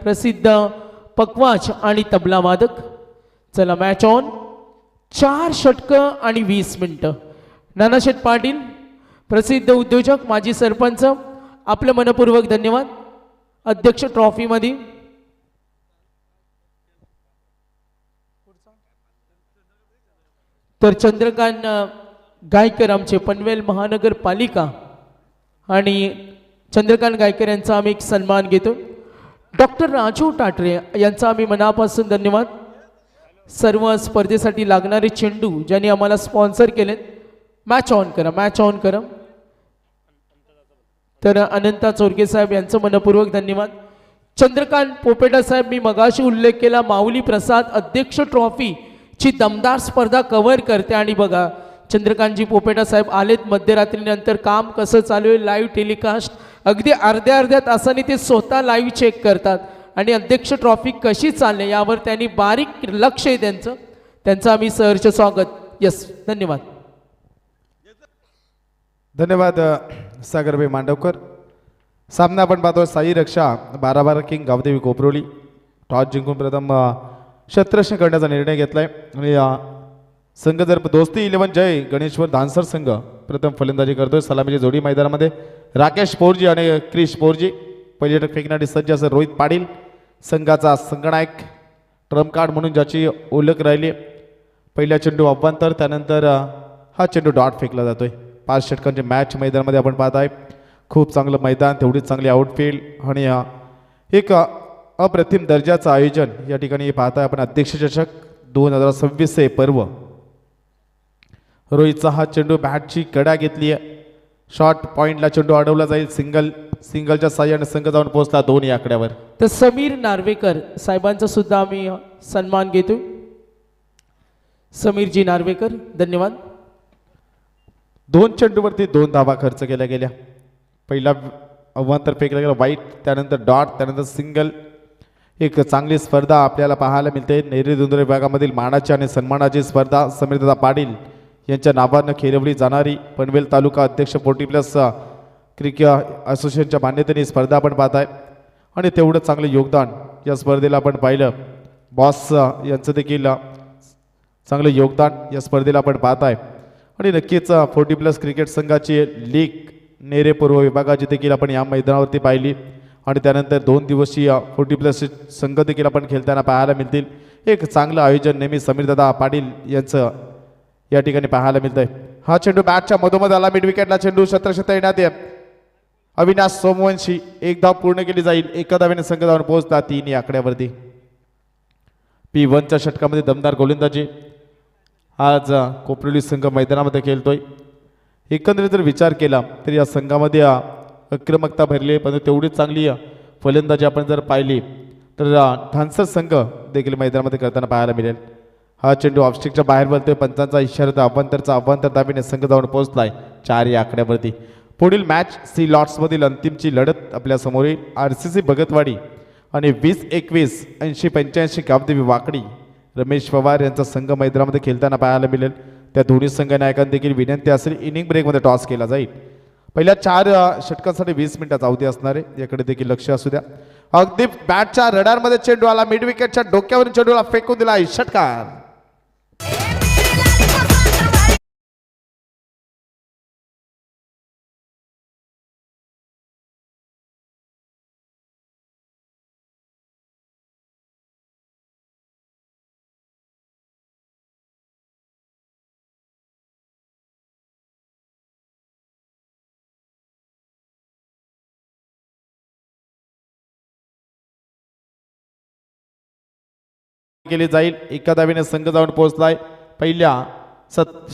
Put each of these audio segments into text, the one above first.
प्रसिद्ध पकवाज आणि तबला वादक. चला मॅच ऑन. 4 षटकं आणि 20 मिनिटं. नानाशेठ पाटील प्रसिद्ध उद्योजक माजी सरपंच आपलं मनपूर्वक धन्यवाद. अध्यक्ष ट्रॉफीमध्ये तर चंद्रकांत गायकर आमचे पनवेल महानगरपालिका आणि चंद्रकांत गायकर यांचा आम्ही एक सन्मान घेतो. डॉक्टर राजू टाटरे यांचा आम्ही मनापासून धन्यवाद. सर्व स्पर्धेसाठी लागणारे चेंडू ज्यांनी आम्हाला स्पॉन्सर केलेत. मॅच ऑन करा, मॅच ऑन करा. तर अनंता चोरगे साहेब यांचं मनपूर्वक धन्यवाद. चंद्रकांत पोपेटा साहेब, मी मगाशी उल्लेख केला माऊली प्रसाद अध्यक्ष ट्रॉफी ची दमदार स्पर्धा कव्हर करते. आणि बघा चंद्रकांतजी पोपेटा साहेब आलेत मध्यरात्रीनंतर. काम कसं चालू आहे, लाईव्ह टेलिकास्ट अगदी अर्ध्या तासाने ते स्वतः लाईव्ह चेक करतात आणि अध्यक्ष ट्रॉफी कशी चालली यावर त्यांनी बारीक लक्ष आहे त्यांचं आम्ही सहर्ष स्वागत. यस, धन्यवाद. धन्यवाद सागरभाई मांडवकर. सामना आपण पाहतो साई रक्षा 12 किंग गावदेवी कोपरोली. टॉस जिंकून प्रथम क्षेत्ररक्षण करण्याचा निर्णय घेतलाय आणि संघ जर दोस्ती 11 जय गणेश्वर धानसर संघ प्रथम फलंदाजी करतोय. सलामीची जोडी मैदानामध्ये राकेश पोरजी आणि क्रिश पोरजी. पहिली षटक फेकण्यासाठी सज्ज असं रोहित पाटील संघाचा संगनायक ट्रम्प कार्ड म्हणून ज्याची ओळख राहिली. पहिल्या चेंडू अव्वंतर, त्यानंतर हा चेंडू डॉट फेकला जातोय. 5 षटकांचे मॅच मैदानामध्ये आपण पाहत आहे. खूप चांगलं मैदान, तेवढीच चांगली आउटफील्ड आणि एक अप्रतिम दर्जाचं आयोजन या ठिकाणी पाहताय आपण. अध्यक्ष चषक 2026 पर्व. रोहितचा हा चेंडू बॅटची कडा घेतली आहे. शॉर्ट पॉइंटला चेंडू अडवला जाईल. सिंगलच्या साह्याने संघ जाऊन पोहोचला 2 या आकड्यावर. तर समीर नार्वेकर साहेबांचा सुद्धा आम्ही सन्मान घेतो. समीरजी नार्वेकर, धन्यवाद. 2 चेंडूवरती 2 धावा खर्च केल्या गेल्या. पहिला अव्वंतर फेकला गेला वाईट, त्यानंतर डॉट, त्यानंतर सिंगल. एक चांगली स्पर्धा आपल्याला पाहायला मिळते. नेरी-दुंदरे विभागामधील मानाची आणि सन्मानाची स्पर्धा समीरदादा पाटील यांच्या नावानं खेळवली जाणारी पनवेल तालुका अध्यक्ष 40+ क्रिकेट असोसिएशनच्या मान्यतेने स्पर्धा आपण पाहताय. आणि तेवढं चांगलं योगदान या स्पर्धेला आपण पाहिलं. बॉस यांचं देखील चांगलं योगदान या स्पर्धेला आपण पाहताय. आणि नक्कीच 40+ क्रिकेट संघाची लीग नेरे पूर्व विभागाची देखील आपण या मैदानावरती पाहिली. आणि त्यानंतर 2 दिवसीय 40+ संघ देखील आपण खेळताना पाहायला मिळतील. एक चांगलं आयोजन नेहमी समीरदादा पाटील यांचं या ठिकाणी पाहायला मिळतंय. हा चेंडू बॅटच्या मधोमध आला. मिड विकेटला चेंडू क्षेत्ररक्षण येण्यात येत. अविनाश सोमवंशी 1 धाव पूर्ण केली जाईल. 1 धावेने संघ जाऊन पोहोचला 3 या आकड्यावरती. P1च्या षटकामध्ये दमदार गोलंदाजी आज कोपरोली संघ मैदानामध्ये खेळतोय. एकंदरीत जर विचार केला तर या संघामध्ये आक्रमकता भरली, पण तेवढीच चांगली फलंदाजी आपण जर पाहिली तर धानसर संघ देखील मैदानामध्ये करताना पाहायला मिळेल. हा चेंडू ऑफस्टिकच्या बाहेर बोलतोय. पंचांचा इशारा अव्वंतर धावेने संघ जाऊन पोहोचलाय 4 या आकड्यावरती. पुढील मॅच सी लॉट्समधील अंतिमची लढत आपल्या समोर येईल. RCC भगतवाडी आणि 20-21 80-85 गावदेवी वाकडी रमेश पवार यांचा संघ मैदानामध्ये खेळताना पाहायला मिळेल. त्या दोन्ही संघ नायकांना देखील विनंती असेल इनिंग ब्रेकमध्ये टॉस केला जाईल. पहिल्या 4 षटकांसाठी 20 मिनिटाचा अवधी असणार आहे, याकडे देखील लक्ष असू द्या. अगदी बॅटच्या रडारमध्ये चेंडू आला. मिड विकेटच्या डोक्यावरून चेंडूला फेकून दिला. षटकार. केली जाईल. 1 धावेने संघ जाऊन पोहोचलाय. पहिल्या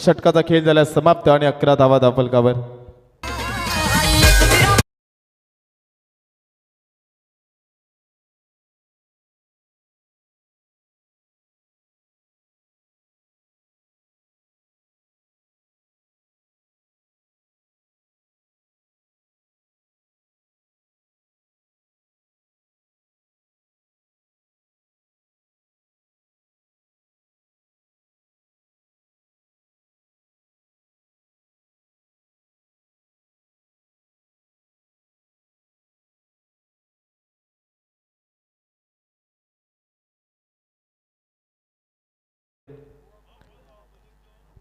षटकाचा खेळ झाला समाप्त आणि 11 धावा धावफलकावर.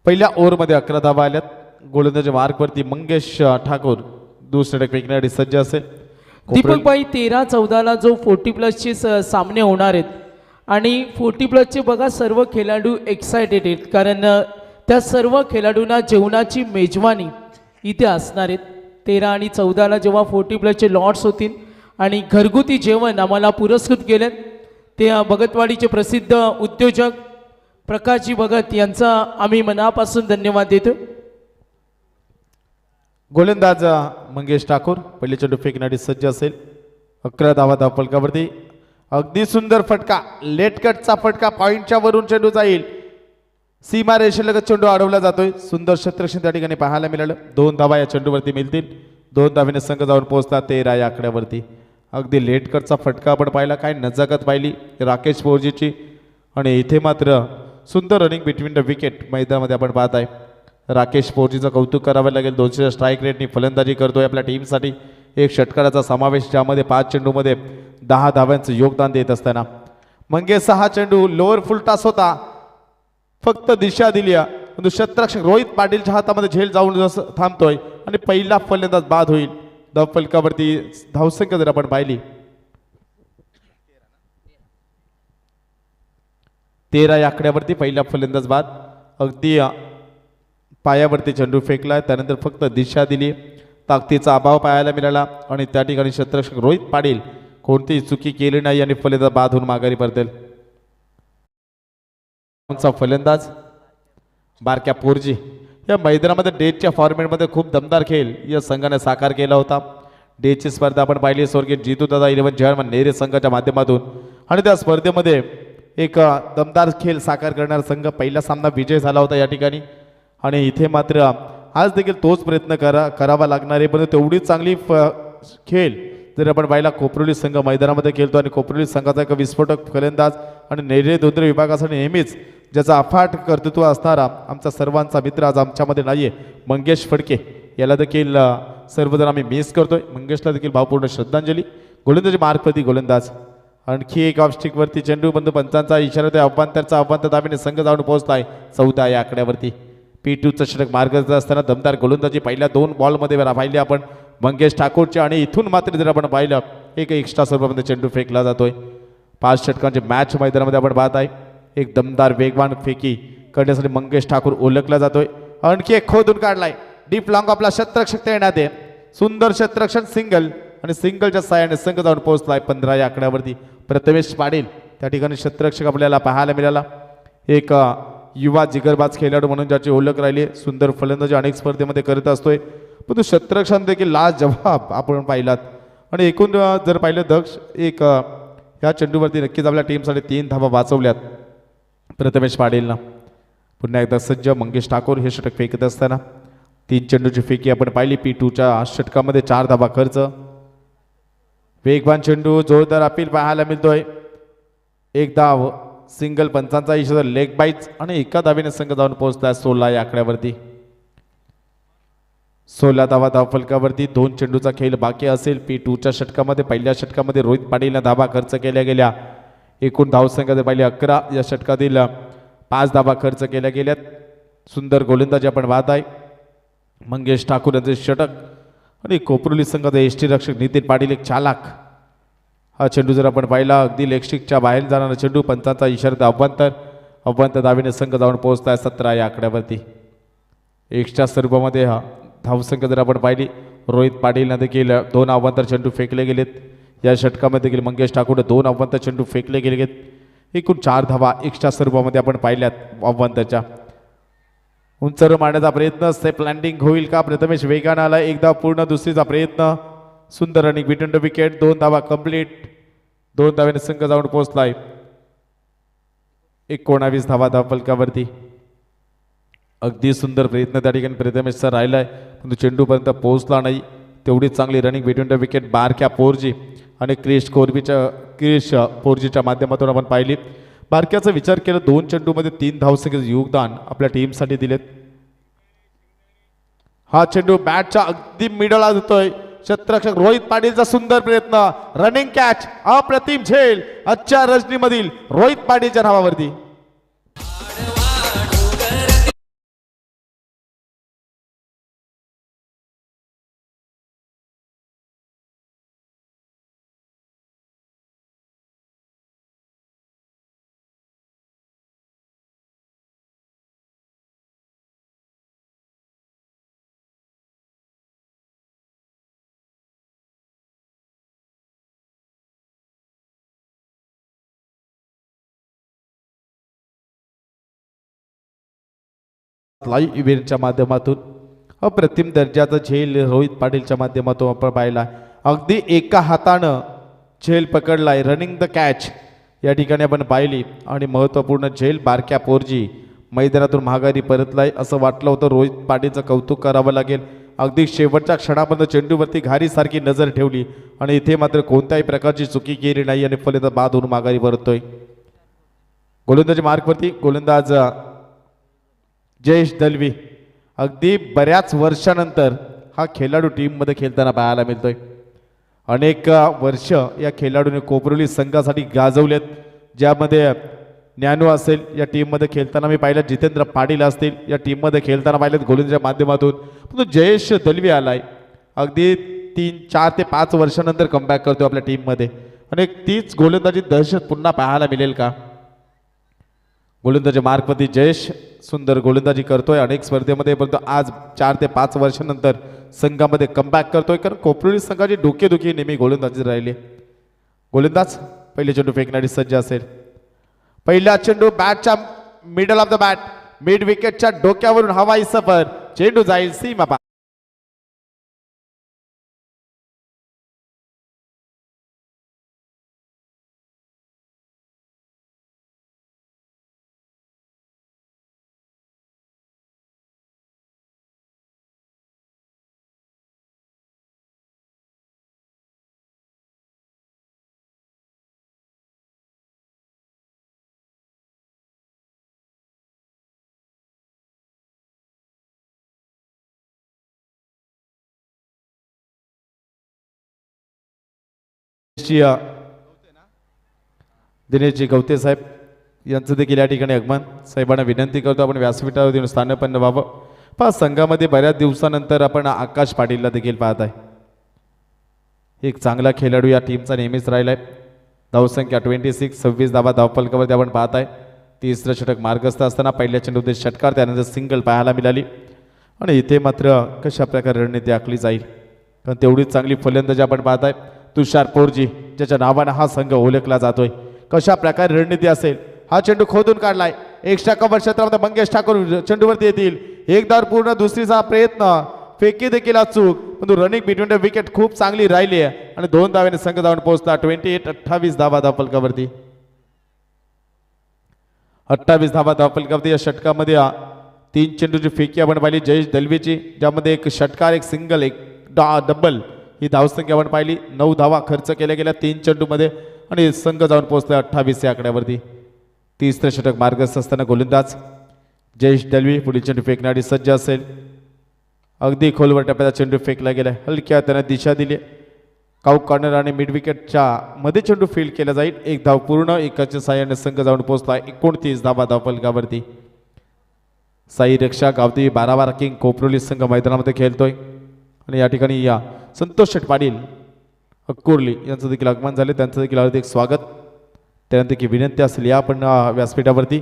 पहिल्या ओव्हरमध्ये 11 धावा आल्यात. गोलंदाजी मार्कवरती मंगेश ठाकूर दुसऱ्या फेकण्यासाठी सज्ज असेल. दीपकबाई 13-14ला जो 40+ चे सामने होणार आहेत आणि 40+ चे बघा सर्व खेळाडू एक्सायटेड आहेत कारण त्या सर्व खेळाडूंना जेवणाची मेजवानी इथे असणार आहेत. 13 आणि 14ला जेव्हा 40+ चे लॉट्स होतील आणि घरगुती जेवण आम्हाला पुरस्कृत केलेत ते भगतवाडीचे प्रसिद्ध उद्योजक प्रकाशजी भगत यांचा आम्ही मनापासून धन्यवाद देतो. गोलंदाज मंगेश ठाकूर पहिली चेंडू फेकण्यासाठी सज्ज असेल. 11 धावा धावफलकावरती. अगदी सुंदर फटका, लेट कटचा फटका, पॉइंटच्या वरून चेंडू जाईल. सीमा रेषेलगत चेंडू अडवला जातोय. सुंदर क्षेत्ररक्षण त्या ठिकाणी पाहायला मिळालं. 2 धावा या चेंडूवरती मिळतील. 2 धावेने संघ जाऊन पोहोचला 13 या आकड्यावरती. अगदी लेट कटचा फटका आपण पाहिला, काय नजाकत पाहिली राकेश पोरजीची आणि इथे मात्र सुंदर रनिंग बिटवीन द विकेट मैदानामध्ये आपण पाहत आहे. राकेश पोरजीचं कौतुक करावं लागेल. 200 स्ट्राईक रेटनी फलंदाजी करतोय आपल्या टीमसाठी. एक षटकाराचा समावेश ज्यामध्ये 5 चेंडूमध्ये 10 धाव्यांचं योगदान देत असताना मंगेश 6 चेंडू लोअर फुल टॉस होता, फक्त दिशा दिली. परंतु क्षेत्ररक्षक रोहित पाटीलच्या हातामध्ये झेल जाऊन जसं थांबतोय आणि पहिला फलंदाज बाद होईल. धावफलकावरती धावसंख्या जर आपण पाहिली 13 या आकड्यावरती पहिला फलंदाज बाद. अगदी पायावरती चेंडू फेकला, त्यानंतर फक्त दिशा दिली. ताकदीचा अभाव पाहायला मिळाला आणि त्या ठिकाणी क्षेत्ररक्षक रोहित पाटील कोणतीही चुकी केली नाही आणि फलंदाज बाद होऊन माघारी परतेल. फलंदाज बारक्या पोरजी या मैदानामध्ये डेच्या फॉर्मॅटमध्ये खूप दमदार खेळ या संघाने साकार केला होता. डेची स्पर्धा आपण पाहिली स्वर्गीय जितू दादा 11 चेअरमन नेरे संघाच्या माध्यमातून आणि त्या स्पर्धेमध्ये एक दमदार खेळ साकार करणारा संघ पहिला सामना विजय झाला होता या ठिकाणी आणि इथे मात्र आज देखील तोच प्रयत्न करावा लागणार आहे. पण तेवढीच चांगली खेळ जर आपण पाहिला कोपरोली संघ मैदानामध्ये खेळतो आणि कोपरोली संघाचा एक विस्फोटक फलंदाज आणि नेरे धोंद्रे विभागासाठी नेहमीच ज्याचा अफाट कर्तृत्व असणारा आमचा सर्वांचा मित्र आज आमच्यामध्ये नाही आहे मंगेश फडके, याला देखील सर्वजण आम्ही मिस करतोय. मंगेशला देखील भावपूर्ण श्रद्धांजली. गोलंदाजी मार्कवरती गोलंदाज आणखी एक ऑफस्टिकवरती चेंडू बंधू पंचांचा इशारा त्या अव्वांतर दाबीने संघ जाऊन पोहोचलाय 14 या आकड्यावरती. P2चं षटक मार्गस्थ असताना दमदार गोलंदाजी पहिल्या 2 बॉलमध्ये पाहिली आपण मंगेश ठाकूरचे आणि इथून मात्र जर आपण पाहिलं एक एक्स्ट्रा स्वरूपामध्ये चेंडू फेकला जातोय. 5 षटकांची मॅच मैदानामध्ये आपण पाहत आहे. एक दमदार वेगवान फेकी करण्यासाठी मंगेश ठाकूर ओळखला जातोय. आणखी एक खोदून काढलाय डीप लॉंग आपला क्षेत्ररक्षक तैनात आहे. सुंदर क्षेत्ररक्षण सिंगल आणि सिंगलच्या साहाय्याने संघ जाऊन पोहोचलाय 15 या आकड्यावरती. प्रथमेश पाटील त्या ठिकाणी क्षेत्ररक्षक आपल्याला पाहायला मिळाला. एक युवा जिगरबाज खेळाडू म्हणून ज्याची ओळख राहिली. सुंदर फलंदाजी अनेक स्पर्धेमध्ये करत असतोय, पण तो क्षेत्ररक्षण देखील लाजवाब आपण पाहिलात. आणि एकूण जर पाहिलं दक्ष एक या चेंडूवरती नक्कीच आपल्या टीमसाठी 3 धावा वाचवल्यात प्रथमेश पाटीलनं. पुन्हा एकदा सज्ज मंगेश ठाकूर हे षटक फेकत असताना 3 चेंडूची फेकी आपण पाहिली. P2च्या षटकामध्ये 4 धावा खर्च. वेगवान चेंडू जोरदार अपील पाहायला मिळतोय. एक धाव सिंगल पंचांचा इशारा लेग बाईट्स आणि एका धावेने संघ जाऊन पोहोचला 16 या आकड्यावरती. 16 धावा धावफलकावरती 2 चेंडूचा खेळ बाकी असेल. P2च्या षटकामध्ये पहिल्या षटकामध्ये रोहित पाटीलने धावा खर्च केल्या गेल्या. एकूण धावसंख्या पाहिली 11. या षटकातील 5 धावा खर्च केल्या गेल्यात. सुंदर गोलंदाजी आपण पाहत आहे. मंगेश ठाकूर यांचे षटक आणि कोपरोली संघाचा एसटी रक्षक नितीन पाटील एक चालाक. हा चेंडू जर आपण पाहिला अगदी लेगस्टिकच्या बाहेर जाणारा चेंडू पंचांचा इशारा अव्वांतर धावेने संघ जाऊन पोहोचताय 17 या आकड्यावरती. एक्स्ट्रा स्वरूपामध्ये हा धावसंख्या जर आपण पाहिली रोहित पाटीलने देखील 2 अव्वांतर चेंडू फेकले गेलेत. या षटकामध्ये देखील मंगेश ठाकूर 2 अव्वांतर चेंडू फेकले गेलेत. एकूण 4 धावा एक्स्ट्रा स्वरूपामध्ये आपण पाहिल्यात अव्वांतरच्या. उंचर मारण्याचा प्रयत्न स्टेप लँडिंग होईल का? प्रथमेश वेगानं आला. एकदा पूर्ण दुसरीचा प्रयत्न. सुंदर रनिंग बिटवीन द विकेट. 2 धावा कंप्लीट. 2 धावेने संघ जाऊन पोहोचलाय 19 धावा धावफलकावरती. अगदी सुंदर प्रयत्न त्या ठिकाणी प्रथमेशचा राहिलाय, पण चेंडूपर्यंत पोहोचला नाही. तेवढीच चांगली रनिंग बिटवीन द विकेट बारक्या पोरजी आणि क्रिश पोरजीच्या माध्यमातून आपण पाहिली. बारक्याचा विचार केला 2 चेंडूमध्ये 3 धावसंख्येचं योगदान आपल्या टीमसाठी दिलेत. हा चेंडू बॅटच्या अगदी मिडलला जातोय. क्षेत्ररक्षक रोहित पाटीलचा सुंदर प्रयत्न. Running catch. अप्रतिम झेल आजच्या रजनीमधील रोहित पाटीलच्या नावावरती. लाईव्ह इव्हेंटच्या माध्यमातून अप्रतिम दर्जाचा झेल रोहित पाटीलच्या माध्यमातून आपण पाहिला. अगदी एका हातानं झेल पकडलाय, रनिंग द कॅच या ठिकाणी आपण पाहिली आणि महत्त्वपूर्ण झेल बारक्या पोरजी मैदानातून माघारी परतलाय. असं वाटलं होतं रोहित पाटीलचं कौतुक करावं लागेल. अगदी शेवटच्या क्षणापर्यंत चेंडूवरती घारीसारखी नजर ठेवली आणि इथे मात्र कोणत्याही प्रकारची चुकी केली नाही आणि फलंदाज बाद होऊन माघारी परततोय. गोलंदाजी मार्कवरती गोलंदाज जयेश दलवी. अगदी बऱ्याच वर्षानंतर हा खेळाडू टीममध्ये खेळताना पाहायला मिळतोय. अनेक वर्ष या खेळाडूने कोपरोली संघासाठी गाजवलेत, ज्यामध्ये ज्ञानू असेल या टीममध्ये खेळताना मी पाहिलं, जितेंद्र पाटील असतील या टीममध्ये खेळताना पाहिलेत गोलंदाजीच्या माध्यमातून. पण जयेश दलवी आलाय, अगदी 4 ते 5 वर्षानंतर कमबॅक करतो आपल्या टीममध्ये आणि तीच गोलंदाजी दहशत पुन्हा पाहायला मिळेल का? गोलंदाजी मार्कवरती जयेश सुंदर गोलंदाजी करतोय अनेक स्पर्धेमध्ये, परंतु आज 4 ते 5 वर्षानंतर संघामध्ये कमबॅक करतोय, कारण कोपरोली संघाची डोकेदुखी नेहमी गोलंदाजी राहिली. गोलंदाज पहिले चेंडू फेकण्यासाठी सज्ज असेल. पहिला चेंडू बॅटच्या middle of the bat, mid विकेटच्या डोक्यावरून हवाई सफर, चेंडू जाईल सीमा पार. दिनेशजी गवते साहेब यांचं देखील या ठिकाणी आगमन. साहेबांना विनंती करतो आपण व्यासपीठावर देऊन स्थानपन्न व्हावं. पहा संघामध्ये बऱ्याच दिवसानंतर आपण आकाश पाटीलला देखील पाहत आहे. एक चांगला खेळाडू या टीमचा नेहमीच राहिलाय. धावसंख्या 26, 26 धावा धावफलकावरती आपण पाहत आहे. तिसरं षटक मार्गस्थ असताना पहिल्या चेंडूमध्ये षटकार, त्यानंतर सिंगल पाहायला मिळाली आणि इथे मात्र कशा प्रकारे रणनीती आखली जाईल, कारण तेवढीच चांगली फलंदाजी आपण पाहत आहे. तुषार पोरजी ज्याच्या नावानं हा संघ ओळखला जातोय, कशा प्रकारे रणनीती असेल. हा चेंडू खोदून काढलाय, एक्स्ट्रा कव्हर क्षेत्रामध्ये मंगेश ठाकूर चेंडूवरती येतील. एकदार पूर्ण, दुसरीचा प्रयत्न, फेकी देखील चूक, परंतु रनिंग बिटवीन द विकेट खूप चांगली राहिली आहे आणि 2 धाव्याने संघ जाऊन पोहोचला. 28 धावा धावफलकावरती, 28 धावा धावफलकावरती. या षटकामध्ये 3 चेंडूची फेकी आपण पाहिली जयेश दलवीची, ज्यामध्ये एक षटकार, एक सिंगल, एक डबल ही धावसंख्या आपण पाहिली. 9 धावा खर्च केल्या गेल्या 3 चेंडूमध्ये आणि संघ जाऊन पोहोचला 28 या आकड्यावरती. तिसरं षटक मार्गस्थ असताना गोलंदाज जयेश दलवी पुढील चेंडू फेकण्यासाठी सज्ज असेल. अगदी खोलवर टप्प्याचा चेंडू फेकला गेला, हलक्या त्याने दिशा दिली. काउक कॉर्नर आणि मिड विकेटच्या मध्ये चेंडू फील्ड केला जाईल. 1 धाव पूर्ण, एकाच्या साह्याने संघ जाऊन पोहोचला 29 धावा धावफलकावरती. साई रक्षा गावती 12 किंग कोपरोली संघ मैदानामध्ये खेळतोय आणि या ठिकाणी या संतोष शेठ पाटील अक्कोरली यांचं देखील आगमन झाले, त्यांचं देखील हार्दिक स्वागत. त्यानंतर की विनंती असेल या पण व्यासपीठावरती,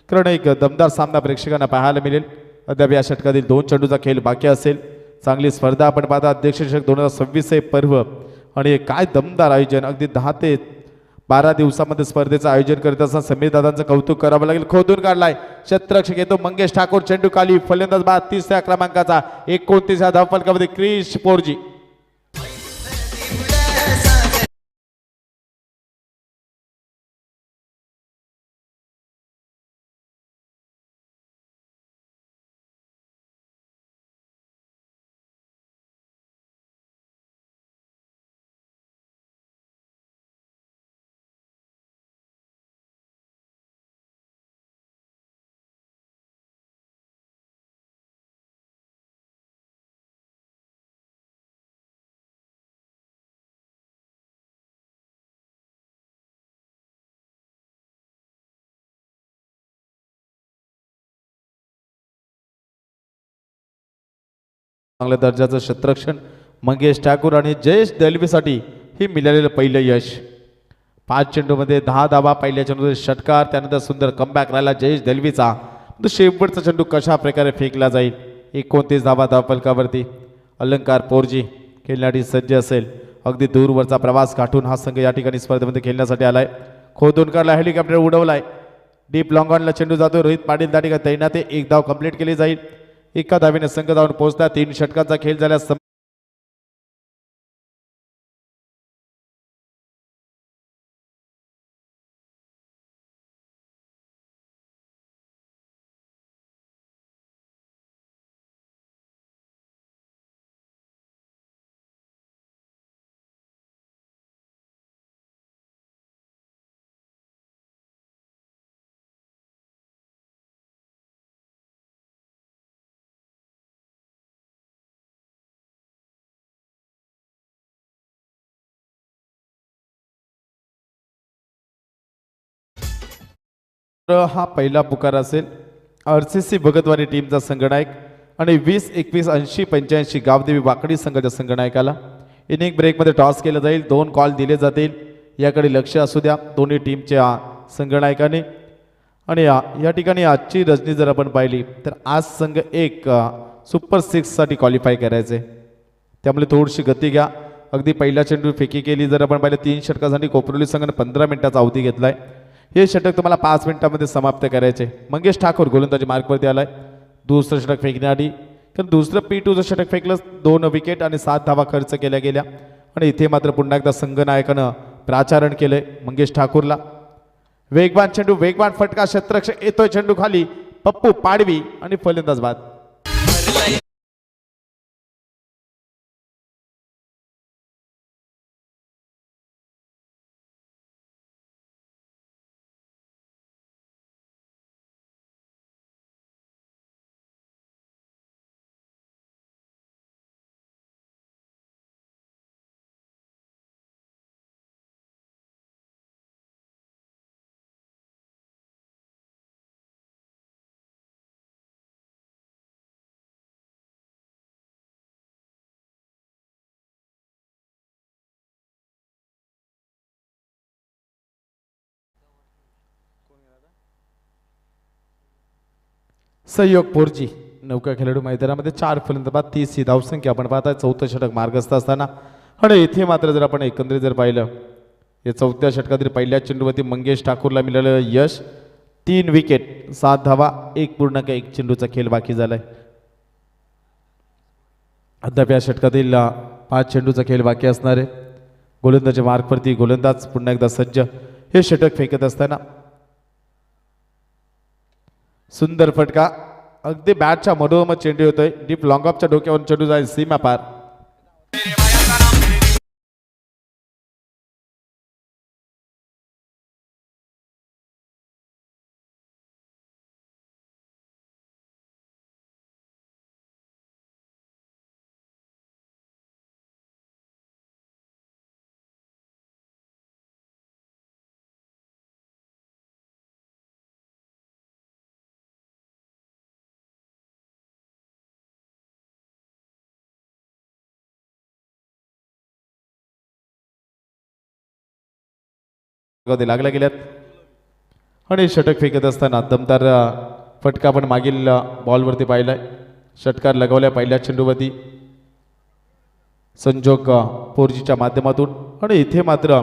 कारण एक दमदार सामना प्रेक्षकांना पाहायला मिळेल. अद्याप या षटकातील 2 चेंडूचा खेळ बाकी असेल. चांगली स्पर्धा आपण पाहता. अध्यक्ष षटक 2026 हे पर्व आणि काय दमदार आयोजन. अगदी 10 ते 12 दिवसामध्ये स्पर्धेचं आयोजन करत असताना समीर दादांचं कौतुक करावं लागेल. खोदून काढलाय, क्षेत्ररक्षक येतो मंगेश ठाकूर, चेंडू खाली, फलंदाज बाद 30 क्रमांकाचा 29 धावफलकामध्ये क्रिश पोरजी. चांगल्या दर्जाचं क्षेत्ररक्षण मंगेश ठाकूर आणि जयेश दलवीसाठी हे मिळालेलं पहिलं यश. 5 चेंडूमध्ये 10 धावा, पहिल्या चेंडूमध्ये षटकार, त्यानंतर सुंदर कमबॅक राहिला जयेश दलवीचा. तो शेवटचा चेंडू कशा प्रकारे फेकला जाईल. 29 धावा धावफलकावरती. अलंकार पोरजी खेळण्यासाठी सज्ज असेल. अगदी दूरवरचा प्रवास गाठून हा संघ या ठिकाणी स्पर्धेमध्ये खेळण्यासाठी आलाय. खोदून काढला, हेलिकॉप्टर उडवलाय, डीप लॉंग ऑनला चेंडू जातो. रोहित पाटील त्या ठिकाणी तैनात आहे. एक धाव कंप्लीट केली जाईल. एका धावेने संघ जाऊन पोहोचला. 3 षटकांचा खेळ झाल्यास हा पहिला पुकार असेल. RCC भगतवाडी टीमचा संघनायक आणि 20 21 80 85 गावदेवी वाकडी संघाच्या संघनायकाला. इनिंग ब्रेकमध्ये टॉस केलं जाईल. 2 कॉल दिले जातील. याकडे लक्ष असू द्या दोन्ही टीमच्या संघनायकाने. आणि या ठिकाणी आजची रजनी जर आपण पाहिली तर आज संघ एक सुपर 6 साठी क्वालिफाय करायचे. त्यामुळे थोडीशी गती घ्या. अगदी पहिला चेंडू फेकी केली जर आपण पाहिलं 3 षटकासाठी कोपरोली संघाने 15 मिनिटाचा अवधी घेतलाय. हे षटक तुम्हाला 5 मिनिटांमध्ये समाप्त करायचे. मंगेश ठाकूर गोलंदाजी मार्कवरती आलाय दुसरं षटक फेकण्याआधी. कारण दुसरं P2चं षटक फेकलं. 2 विकेट आणि 7 धावा खर्च केल्या गेल्या. आणि इथे मात्र पुन्हा एकदा संघनायकानं प्राचारण केलंय मंगेश ठाकूरला. वेगवान चेंडू, वेगवान फटका, क्षेत्ररक्षक येतोय चेंडू खाली. पप्पू पाडवी आणि फलंदाज बाद. सहयोग पोरजी नौका खेळाडू मैदानामध्ये 4 फलंदाज 30 ही धावसंख्या आपण पाहताय. 4थं षटक मार्गस्थ असताना. आणि इथे मात्र जर आपण एकंदरीत जर पाहिलं या 4थ्या षटकातील पहिल्या चेंडूवरती मंगेश ठाकूरला मिळालेलं यश 3 विकेट 7 धावा 1.1 चेंडूचा खेळ बाकी झालाय. अद्याप या षटकातील 5 चेंडूचा खेळ बाकी असणार आहे. गोलंदाजी मार्कवरती गोलंदाज पुन्हा एकदा सज्ज. हे षटक फेकत असताना सुंदर फटका. अगदी बॅटच्या मधोमध चेंडू होतोय. डीप लॉंग ऑफच्या डोक्यावरून चेंडू जाईल सीमा पार. लागल्या गेल्यात. आणि षटक फेकत असताना दमदार फटका आपण मागील बॉलवरती पाहिलाय. षटकार लगवल्या पहिल्या चेंडूवरती संजोग पोरजीच्या माध्यमातून. आणि इथे मात्र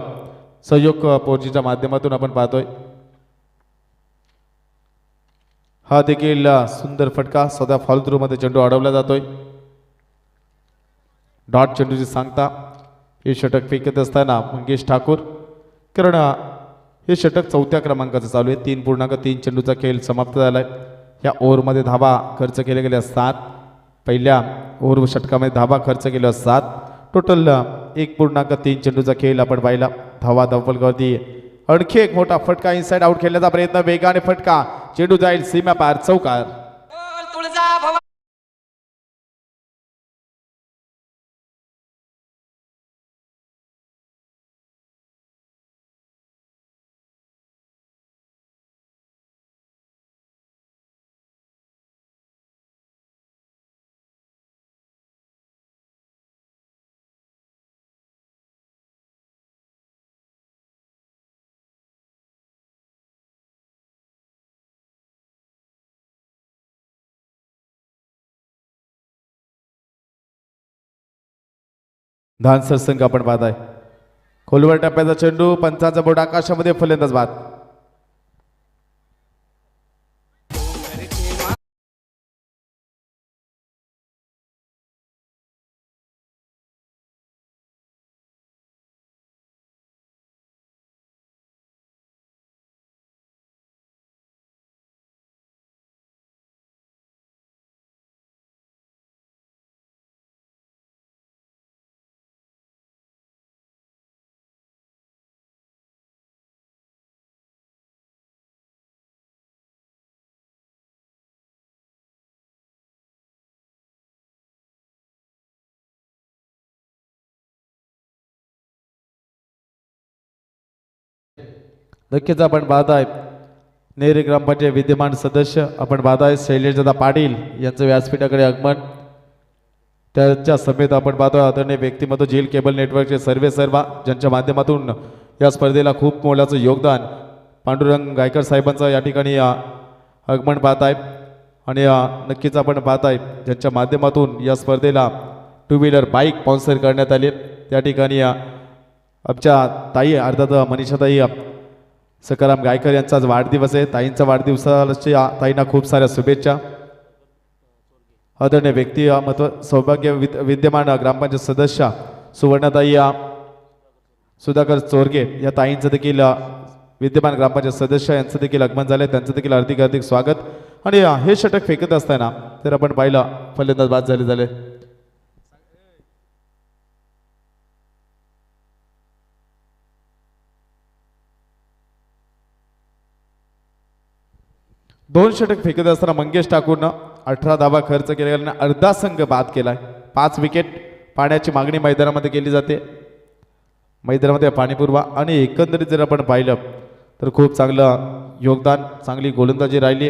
सहयोग पोरजीच्या माध्यमातून आपण पाहतोय. हा देखील सुंदर फटका. सध्या फॉल थ्रू मध्ये चेंडू अडवला जातोय. डॉट चेंडूची सांगता. हे षटक फेकत असताना मंगेश ठाकूर. कारण हे षटक 4थ्या क्रमांकाचं चालू आहे. 3.3 चेंडूचा खेळ समाप्त झालाय. या ओव्हरमध्ये धावा खर्च केल्या गेल्या 7. पहिल्या ओव्हर षटकामध्ये धावा खर्च केल्या 7. टोटल 1.3 चेंडूचा खेळ आपण पाहिला. धावा धावफलकावरती आणखी एक मोठा फटका. इनसाइड आउट खेळण्याचा प्रयत्न. वेगाने फटका. चेंडू जाईल सीमा पार. चौकार. धानसर संघ आपण पाहताय. खोलवर टप्प्याचा चेंडू. पंचांचा बोर्ड आकाशामध्ये. फलंदाज बाद. नक्कीच आपण पाहताय नेरे ग्रामपंचायत विद्यमान सदस्य आपण पाहताय शैलेशदादा पाटील यांचं व्यासपीठाकडे आगमन त्याच्या समेत आपण पाहतो आदरणीय व्यक्तिमत्व झील केबल नेटवर्कचे सर्वेसर्वा ज्यांच्या माध्यमातून या स्पर्धेला खूप मोलाचं योगदान पांडुरंग गायकर साहेबांचं या ठिकाणी आगमन पाहताय आणि नक्कीच आपण पाहताय ज्यांच्या माध्यमातून या स्पर्धेला टू व्हीलर बाईक स्पॉन्सर करण्यात आले त्या ठिकाणी आमच्या ताई अर्थात मनीषाताई सकाराम गायकर यांचा आज वाढदिवस आहे ताईंचा वाढदिवसाच्या ताईंना खूप साऱ्या शुभेच्छा आदरणीय व्यक्तिमत्व सौभाग्य विद्यमान ग्रामपंचायत सदस्य सुवर्णाताई सुधाकर चोरगे या ताईंचं देखील विद्यमान ग्रामपंचायत सदस्य यांचं देखील आगमन झाले त्यांचं देखील हार्दिक स्वागत आणि हे षटक फेकत असताना तर आपण पाहिलं फलंदाज बाद झाले दोन षटक फेकत असताना मंगेश ठाकूरनं 18 धावा खर्च केल्याने अर्धा संघ बाद केलाय 5 विकेट पाण्याची मागणी मैदानामध्ये केली जाते मैदानामध्ये पाणीपुरवा आणि एकंदरीत जर आपण पाहिलं तर खूप चांगलं योगदान चांगली गोलंदाजी राहिली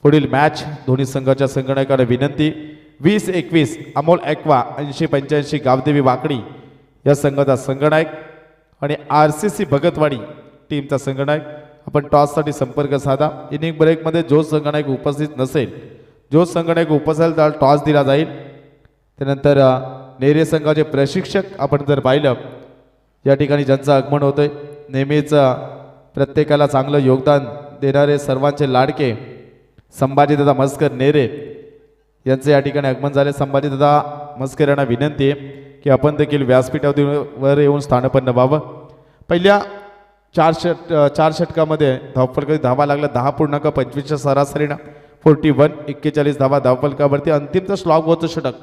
पुढील मॅच दोन्ही संघाच्या संघनायकांना विनंती 20-21 अमोल एक्वा 80-85 गावदेवी वाकडी या संघाचा संघनायक आणि RCC भगतवाडी टीमचा संघनायक आपण टॉससाठी संपर्क साधा इनिंग ब्रेकमध्ये जो संघनायक उपस्थित नसेल जो संघनायक उपस्थित त्याला टॉस दिला जाईल त्यानंतर नेरे संघाचे प्रशिक्षक आपण जर पाहिलं या ठिकाणी ज्यांचं आगमन होतंय नेहमीच प्रत्येकाला चांगलं योगदान देणारे सर्वांचे लाडके संभाजीदादा मस्कर नेरे यांचे या ठिकाणी आगमन झाले संभाजीदादा मस्कर यांना विनंती आहे की आपण देखील व्यासपीठावर येऊन स्थानपन्न व्हावं पहिल्या चार षटकामध्ये धावफलकावरती धावा लागला 10.25च्या सरासरीनं 41 धावा धावफलकावरती अंतिमचं स्लॉग होतं षटक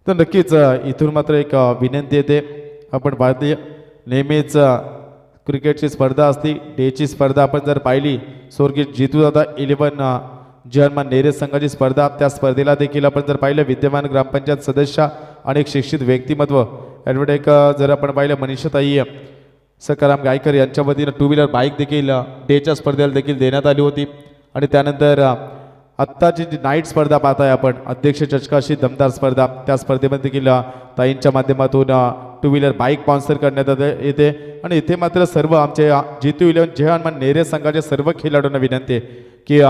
तर नक्कीच इथून मात्र एक विनंती येते आपण पाहते नेहमीच क्रिकेटची स्पर्धा असती डेची स्पर्धा आपण जर पाहिली स्वर्गीय जितूदादा 11 जन्मान नेरे संघाची स्पर्धा त्या स्पर्धेला देखील आपण जर पाहिलं विद्यमान ग्रामपंचायत सदस्य अनेक शिक्षित व्यक्तिमत्व ॲडव्होकेट जर आपण पाहिलं मनीषाताई सकाराम गायकर यांच्या वतीनं टू व्हीलर बाईक देखील डेच्या स्पर्धेला देखील देण्यात आली होती आणि त्यानंतर आत्ताची जी नाईट स्पर्धा पाहताय आपण अध्यक्ष चषकाशी दमदार स्पर्धा त्या स्पर्धेमध्ये देखील ताईंच्या माध्यमातून टू व्हीलर बाईक स्पॉन्सर करण्यात येते आणि इथे मात्र सर्व आमचे जितू 11 जय हनुमान नेरे संघाचे सर्व खेळाडूंना विनंती आहे की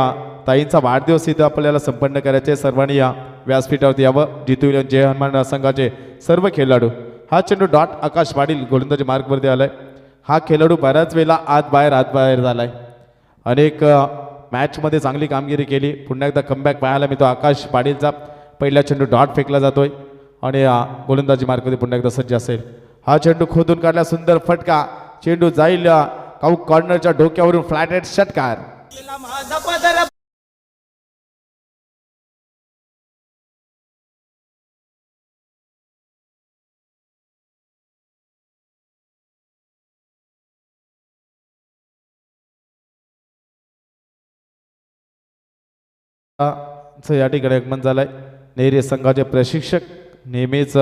ताईंचा वाढदिवस इथं आपल्याला संपन्न करायचे सर्वांनी या व्यासपीठावरती यावं जितू 11 जय हनुमान संघाचे सर्व खेळाडू हा चेंडू डॉट आकाश पाटील गोलंदाजी मार्गवरती आलाय हा खेळाडू बऱ्याच वेळेला आत बाहेर झालाय अनेक मॅचमध्ये चांगली कामगिरी केली पुन्हा एकदा कमबॅक पाहायला मिळतो आकाश पाटीलचा पहिला चेंडू डॉट फेकला जातोय आणि गोलंदाजी मार्गमध्ये पुन्हा एकदा सज्ज असेल हा चेंडू खोदून काढला सुंदर फटका चेंडू जाईल काऊक कॉर्नरच्या डोक्यावरून फ्लॅट हेड षटकार या ठिकाणी आगमन झालंय नेरे संघाचे प्रशिक्षक नेहमीच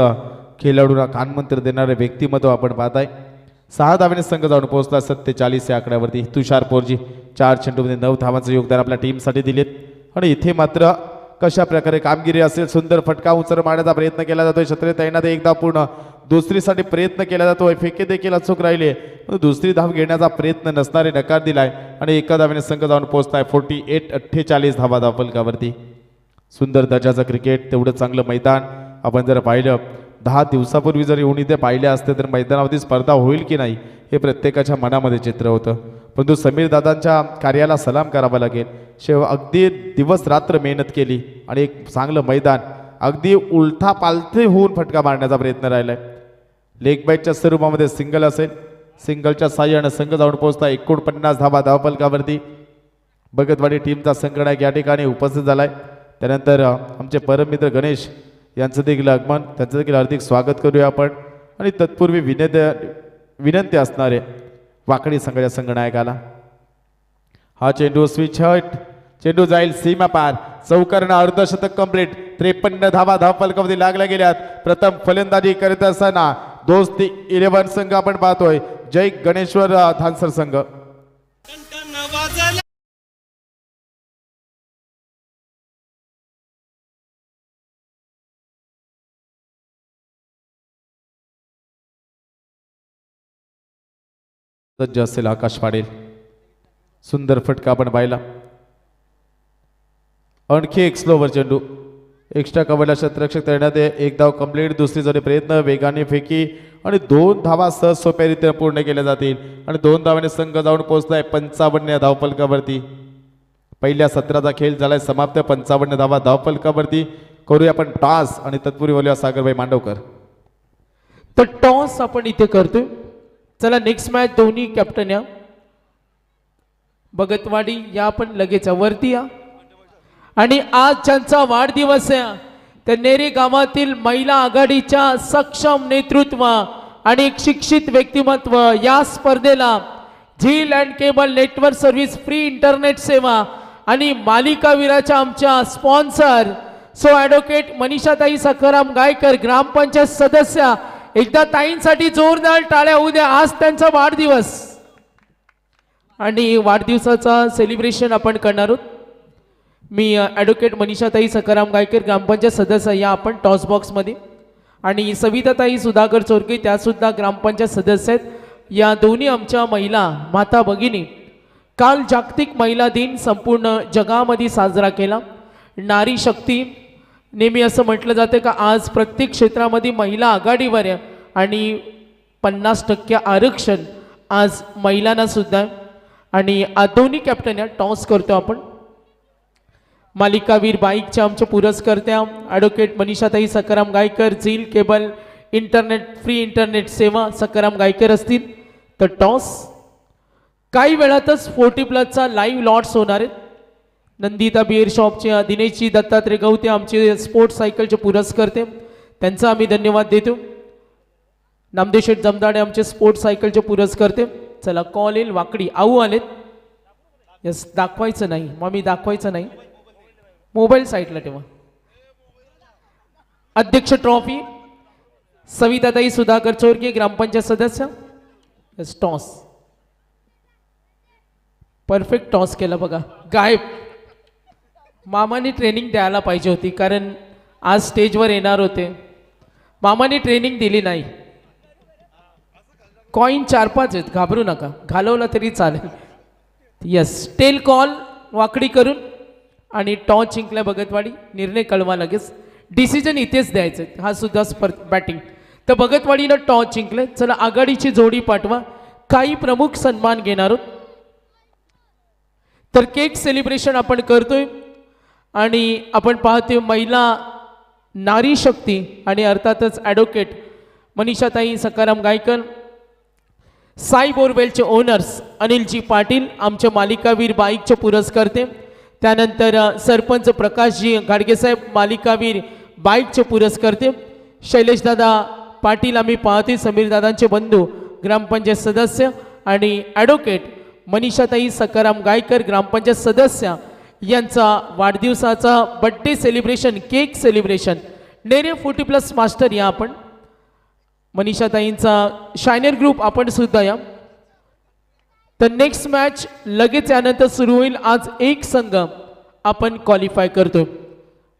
खेळाडूंना कानमंत्र देणारे व्यक्तिमत्व आपण पाहताय 6 धावेने संघ जाऊन पोहोचला 47 या आकड्यावरती तुषार पोरजी 4 चेंडूमध्ये 9 धावांचं योगदान आपल्या टीमसाठी दिलेत आणि इथे मात्र कशा प्रकारे कामगिरी असेल सुंदर फटका उचल मारण्याचा प्रयत्न केला जातोय छत्रे ते एकदा पूर्ण दुसरीसाठी प्रयत्न केला जातोय फेके देखील अचूक राहिले दुसरी धाव घेण्याचा प्रयत्न नसणारे नकार दिलाय आणि एका धावेने संघ जाऊन पोहोचताय 48-48 धावा धावफलकावरती सुंदर दर्जाचं क्रिकेट तेवढं चांगलं मैदान आपण जर पाहिलं 10 दिवसापूर्वी जर येऊन इथे पाहिले असते तर मैदानावरती स्पर्धा होईल की नाही हे प्रत्येकाच्या मनामध्ये चित्र होतं परंतु समीर दादांच्या कार्याला सलाम करावा लागेल अगदी दिवस रात्र मेहनत केली आणि एक चांगलं मैदान अगदी उलथा पालथे होऊन फटका मारण्याचा प्रयत्न राहिलाय लेग बाईटच्या स्वरूपामध्ये सिंगल असेल सिंगलच्या साह्यानं संघ जाऊन पोहोचता 49 धावा धावफलकावरती भगतवाडी टीमचा संघनायक या ठिकाणी उपस्थित झालाय त्यानंतर आमचे परममित्र गणेश यांचं देखील आगमन त्यांचं देखील हार्दिक स्वागत करूया आपण आणि तत्पूर्वी विनंती असणारे वाकडी संघाच्या संघनायकाला हा चेंडू स्विच हट चेंडू जाईल सीमा पार, चौकारण अर्धशतक कंप्लीट. 53 धावा धावफलकामध्ये लागल्या गेल्यात. प्रथम फलंदाजी करत असताना दोस्ती 11 संघ आपण पाहतोय. जय गणेश्वर धानसर संघ. सज्ज असेल आकाश पाडेल. सुंदर फटका आपण पाहिला. आणखी एक स्लोवर चेंडू. एक्स्ट्रा कव्हरला शतरक्षक तळण्यात एक धाव कंप्लीट. दुसरी जोडी प्रयत्न, वेगाने फेकी आणि 2 धावा सहज सोप्यारीत्या पूर्ण केल्या जातील आणि 2 धावाने संघ जाऊन पोहोचलाय 55 धावफलकावरती. पहिल्या सत्राचा खेळ झालाय समाप्त. 55 धावा धावफलकावरती. करूया आपण टॉस आणि तत्पूर्वी बोलूया सागरभाई मांडवकर. तर टॉस आपण इथे करतोय. चला नेक्स्ट मॅच दोन्ही कॅप्टन या. भगतवाडी या आपण लगेच वरती या. आणि आज ज्यांचा वाढदिवस आहे त्या नेरे गावातील महिला आघाडीच्या सक्षम नेतृत्व आणि एक शिक्षित व्यक्तिमत्व या स्पर्धेला Zeel and cable network service free internet सेवा आणि मालिकावीराच्या आमच्या sponsor so advocate Manishatai Sakharam Gaikar gram panchayat सदस्य. एकदा ताईंसाठी जोरदार टाळ्या होऊ द्या. आज त्यांचा वाढदिवस आणि वाढदिवसाचा सेलिब्रेशन आपण करणार आहोत. मी ॲडव्होकेट मनीषाताई सखाराम गायकर ग्रामपंचायत सदस्य या आपण टॉस बॉक्समध्ये आणि सविताताई सुधाकर चोरके त्यासुद्धा ग्रामपंचायत सदस्य आहेत. या दोन्ही आमच्या महिला माता भगिनी काल जागतिक महिला दिन संपूर्ण जगामध्ये साजरा केला. नारी शक्ती नेहमी असं म्हटलं जातं का आज प्रत्येक क्षेत्रामध्ये महिला आघाडीवर आहे आणि 50% आरक्षण आज महिलांना सुद्धा. आणि दोन्ही कॅप्टन या टॉस करतो आपण. मालिकावीर बाईकच्या आमच्या पुरस्कर्त्या ॲडव्होकेट मनीषाताई सखाराम गायकर झील केबल इंटरनेट फ्री इंटरनेट सेवा सखाराम गायकर असतील. तर टॉस काही वेळातच 40+ लाईव्ह लॉट्स होणार आहेत. नंदिता बिअर शॉपचे दिनेशजी दत्तात्रय गवते आमचे स्पोर्ट्स सायकलचे पुरस्कर्ते त्यांचा आम्ही धन्यवाद देतो. नामदेव शेठ जमदाडे आमचे स्पोर्ट्स सायकलचे पुरस्कर्ते. चला कॉल येईल वाकडी आऊ आलेत. यस दाखवायचं नाही मग मी दाखवायचं नाही मोबाईल साईडला ठेवा. अध्यक्ष ट्रॉफी सविताताई सुधाकर चोरके ग्रामपंचायत सदस्य. यस टॉस परफेक्ट टॉस केला बघा. गायब मामाने ट्रेनिंग द्यायला पाहिजे होती कारण आज स्टेजवर येणार होते. मामाने ट्रेनिंग दिली नाही. कॉईन 4-5 आहेत घाबरू नका घालवला तरी चालेल. यस टेल कॉल वाकडी करून आणि टॉस जिंकल्या भगतवाडी. निर्णय कळवा लगेच. डिसिजन इथेच द्यायचं हा सुद्धा बॅटिंग. तर भगतवाडीनं टॉस जिंकले. चला आघाडीची जोडी पाठवा. काही प्रमुख सन्मान घेणार आहोत. तर केक सेलिब्रेशन आपण करतोय आणि आपण पाहतोय महिला नारी शक्ती आणि अर्थातच ॲडव्होकेट मनीषाताई सखाराम गायकर साई बोरवेलचे ओनर्स अनिलजी पाटील आमचे मालिकावीर बाईकचे पुरस्कर्ते. त्यानंतर सरपंच प्रकाशजी गाडगेसाहेब मालिकावीर बाईकचे पुरस्कर्ते. शैलेशदादा पाटील आम्ही पाहतोय समीरदादांचे बंधू ग्रामपंचायत सदस्य आणि ॲडव्होकेट मनीषाताई सखाराम गायकर ग्रामपंचायत सदस्य यांचा वाढदिवसाचा birthday celebration cake celebration. Nere 40+ master या आपण. मनीषाताईंचा शायनर ग्रुप आपण सुद्धा या. तर नेक्स्ट मॅच लगेच यानंतर सुरू होईल. आज एक संघ आपण क्वालिफाय करतो.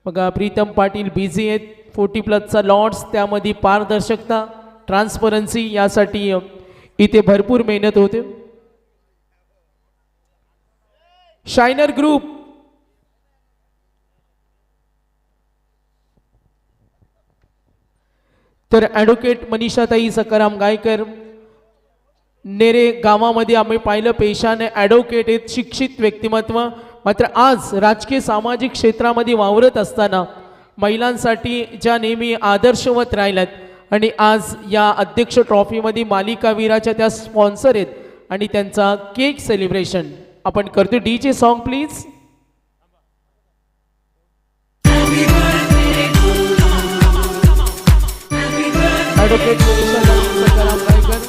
बघा प्रीतम पाटील बिझी आहेत. 40+ लॉट्स त्यामध्ये पारदर्शकता ट्रान्सपरन्सी यासाठी इथे भरपूर मेहनत होते. शायनर ग्रुप तर ॲडव्होकेट मनीषाताई सखाराम गायकर नेरे गावामध्ये आम्ही पाहिलं पेशाने ॲडव्होकेट आहेत शिक्षित व्यक्तिमत्व. मात्र आज राजकीय सामाजिक क्षेत्रामध्ये वावरत असताना महिलांसाठी ज्या नेहमी आदर्शवत राहिल्यात आणि आज या अध्यक्ष ट्रॉफीमध्ये मालिकावीराच्या त्या स्पॉन्सर आहेत आणि त्यांचा केक सेलिब्रेशन आपण करतो. DJ song please. Advocate Manishatai Sakharam Gaikar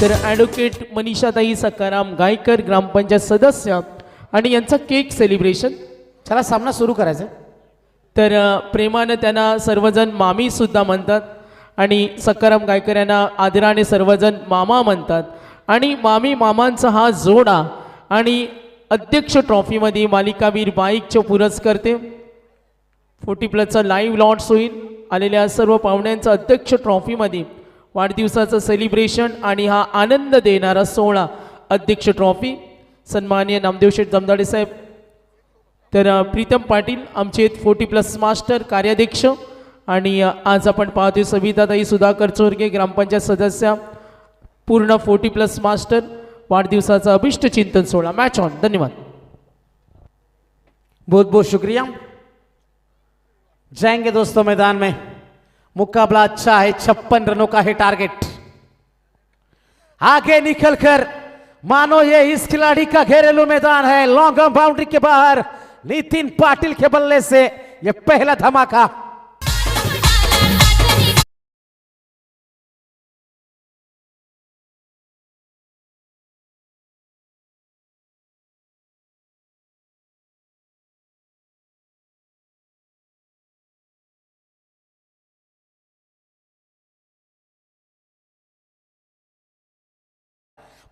तर ॲडव्होकेट मनीषाताई सकाराम गायकर ग्रामपंचायत सदस्य आणि यांचं केक सेलिब्रेशन. चला सामना सुरू करायचा आहे. तर प्रेमानं त्यांना सर्वजण मामी सुद्धा म्हणतात आणि सकाराम गायकर यांना आदराने सर्वजण मामा म्हणतात आणि मामी मामांचा हा जोडा आणि अध्यक्ष ट्रॉफीमध्ये मालिकावीर बाईकचे पुरस्कर्ते 40+ लाईव्ह लॉन्च होईल. आलेल्या सर्व पाहुण्यांचं अध्यक्ष ट्रॉफीमध्ये वाढदिवसाचं सेलिब्रेशन आणि हा आनंद देणारा सोहळा अध्यक्ष ट्रॉफी. सन्माननीय नामदेव शेठ जमदाडे साहेब, तर प्रीतम पाटील आमचे 40+ मास्टर कार्याध्यक्ष आणि आज आपण पाहतोय सविताताई सुधाकर चोरगे ग्रामपंचायत सदस्य पूर्ण 40+ मास्टर वाढदिवसाचा अभिष्ट चिंतन सोहळा. Match on. धन्यवाद. बहुत बहुत शुक्रिया. जाएंगे दोस्तों मैदान में. मुकाबला अच्छा है, 56 रनों का है टारगेट. आगे निकलकर मानो ये इस खिलाड़ी का घरेलू मैदान है. लॉन्ग बाउंड्री के बाहर नितिन पाटिल के बल्ले से ये पहला धमाका.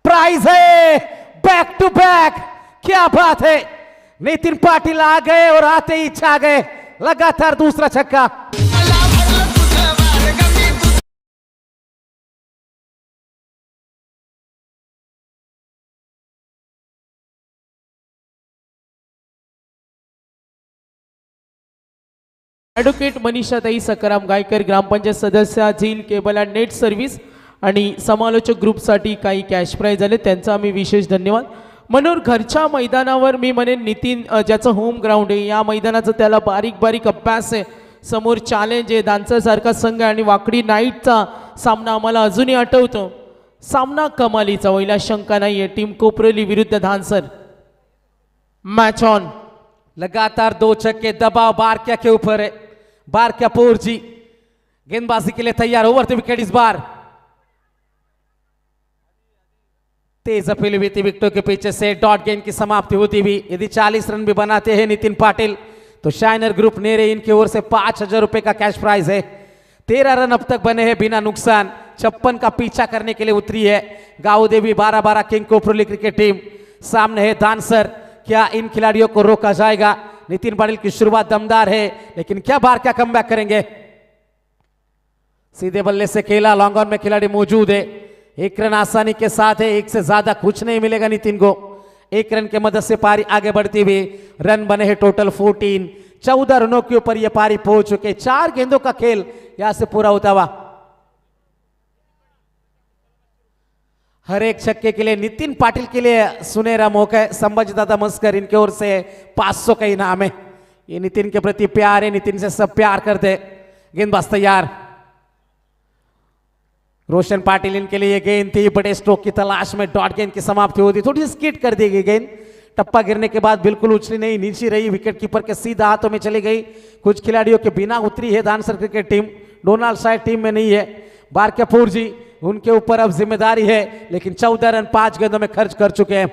प्राइज है बैक टू बैक. क्या बात है. नितिन पाटिल आ गए और आते ही छा गए. लगातार दूसरा छक्का. ॲडव्होकेट मनीषाताई सकाराम गायकर ग्रामपंचायत सदस्य झील केबल अँड नेट सर्व्हिस आणि समालोचक ग्रुपसाठी काही कॅश प्राईज आले, त्यांचा आम्ही विशेष धन्यवाद. म्हणून घरच्या मैदानावर मी म्हणेन नितीन ज्याचं होम ग्राउंड आहे या मैदानाचा त्याला बारीक बारीक अभ्यास आहे. समोर चॅलेंज आहे, दानसारखा संघ आणि वाकडी नाईटचा सामना आम्हाला अजूनही आठवतो. सामना कमालीचा होईल शंका नाही आहे. टीम कोपरली विरुद्ध धानसर. Match on. लगातार 2 छक्के. दबाव बारक्या के ऊपर है. बारक्या पोरजी गेंदबाजी के लिए तैयार. ओवर द विकेट इस बार. तेज अपील हुई थी विकेटों के पीछे से. डॉट गेंद की समाप्ति होती हुई. यदि 40 रन भी बनाते हैं नितिन पाटिल तो शाइनर ग्रुप नेरे इनकी ओर से 5000 रुपए का कैश प्राइज है. 13 रन अब तक बने हैं बिना नुकसान. 56 का पीछा करने के लिए उतरी है गांव देवी 12-12 किंग कोपरोली क्रिकेट टीम. सामने है दानसर. क्या इन खिलाड़ियों को रोका जाएगा. नितिन पाटिल की शुरुआत दमदार है लेकिन क्या बार क्या कमबैक करेंगे. सीधे बल्ले से खेला. लॉन्ग ऑन में खिलाड़ी मौजूद है. 1 रन आसानी के साथ है. 1 से ज्यादा कुछ नहीं मिलेगा नितिन को. 1 रन के मदद से पारी आगे बढ़ती हुई. रन बने हैं टोटल 14. 14 रनों के ऊपर यह पारी पहुंच चुके. 4 गेंदों का खेल यहां से पूरा होता हुआ. हर एक छक्के के लिए नितिन पाटिल के लिए सुनहरा मौका है. संभाजी दादा मस्कर इनकी ओर से 500 का इनाम है. ये नितिन के प्रति प्यार है. नितिन से सब प्यार करते. गेंदबाज तैयार. रोशन पाटिल इनके लिए गेंद थी. बड़े स्ट्रोक की तलाश में डॉट गेंद की समाप्ति होती. थोड़ी सी स्किट कर दी गई गेंद. टप्पा गिरने के बाद बिल्कुल उछली नहीं, नीचे रही. विकेट कीपर के सीधा हाथों में चली गई. कुछ खिलाड़ियों के बिना उतरी है दानसर क्रिकेट टीम. डोनाल्ड शायद टीम में नहीं है. बारक्यापुर जी उनके ऊपर अब जिम्मेदारी है लेकिन 14 रन 5 गेंदों में खर्च कर चुके हैं.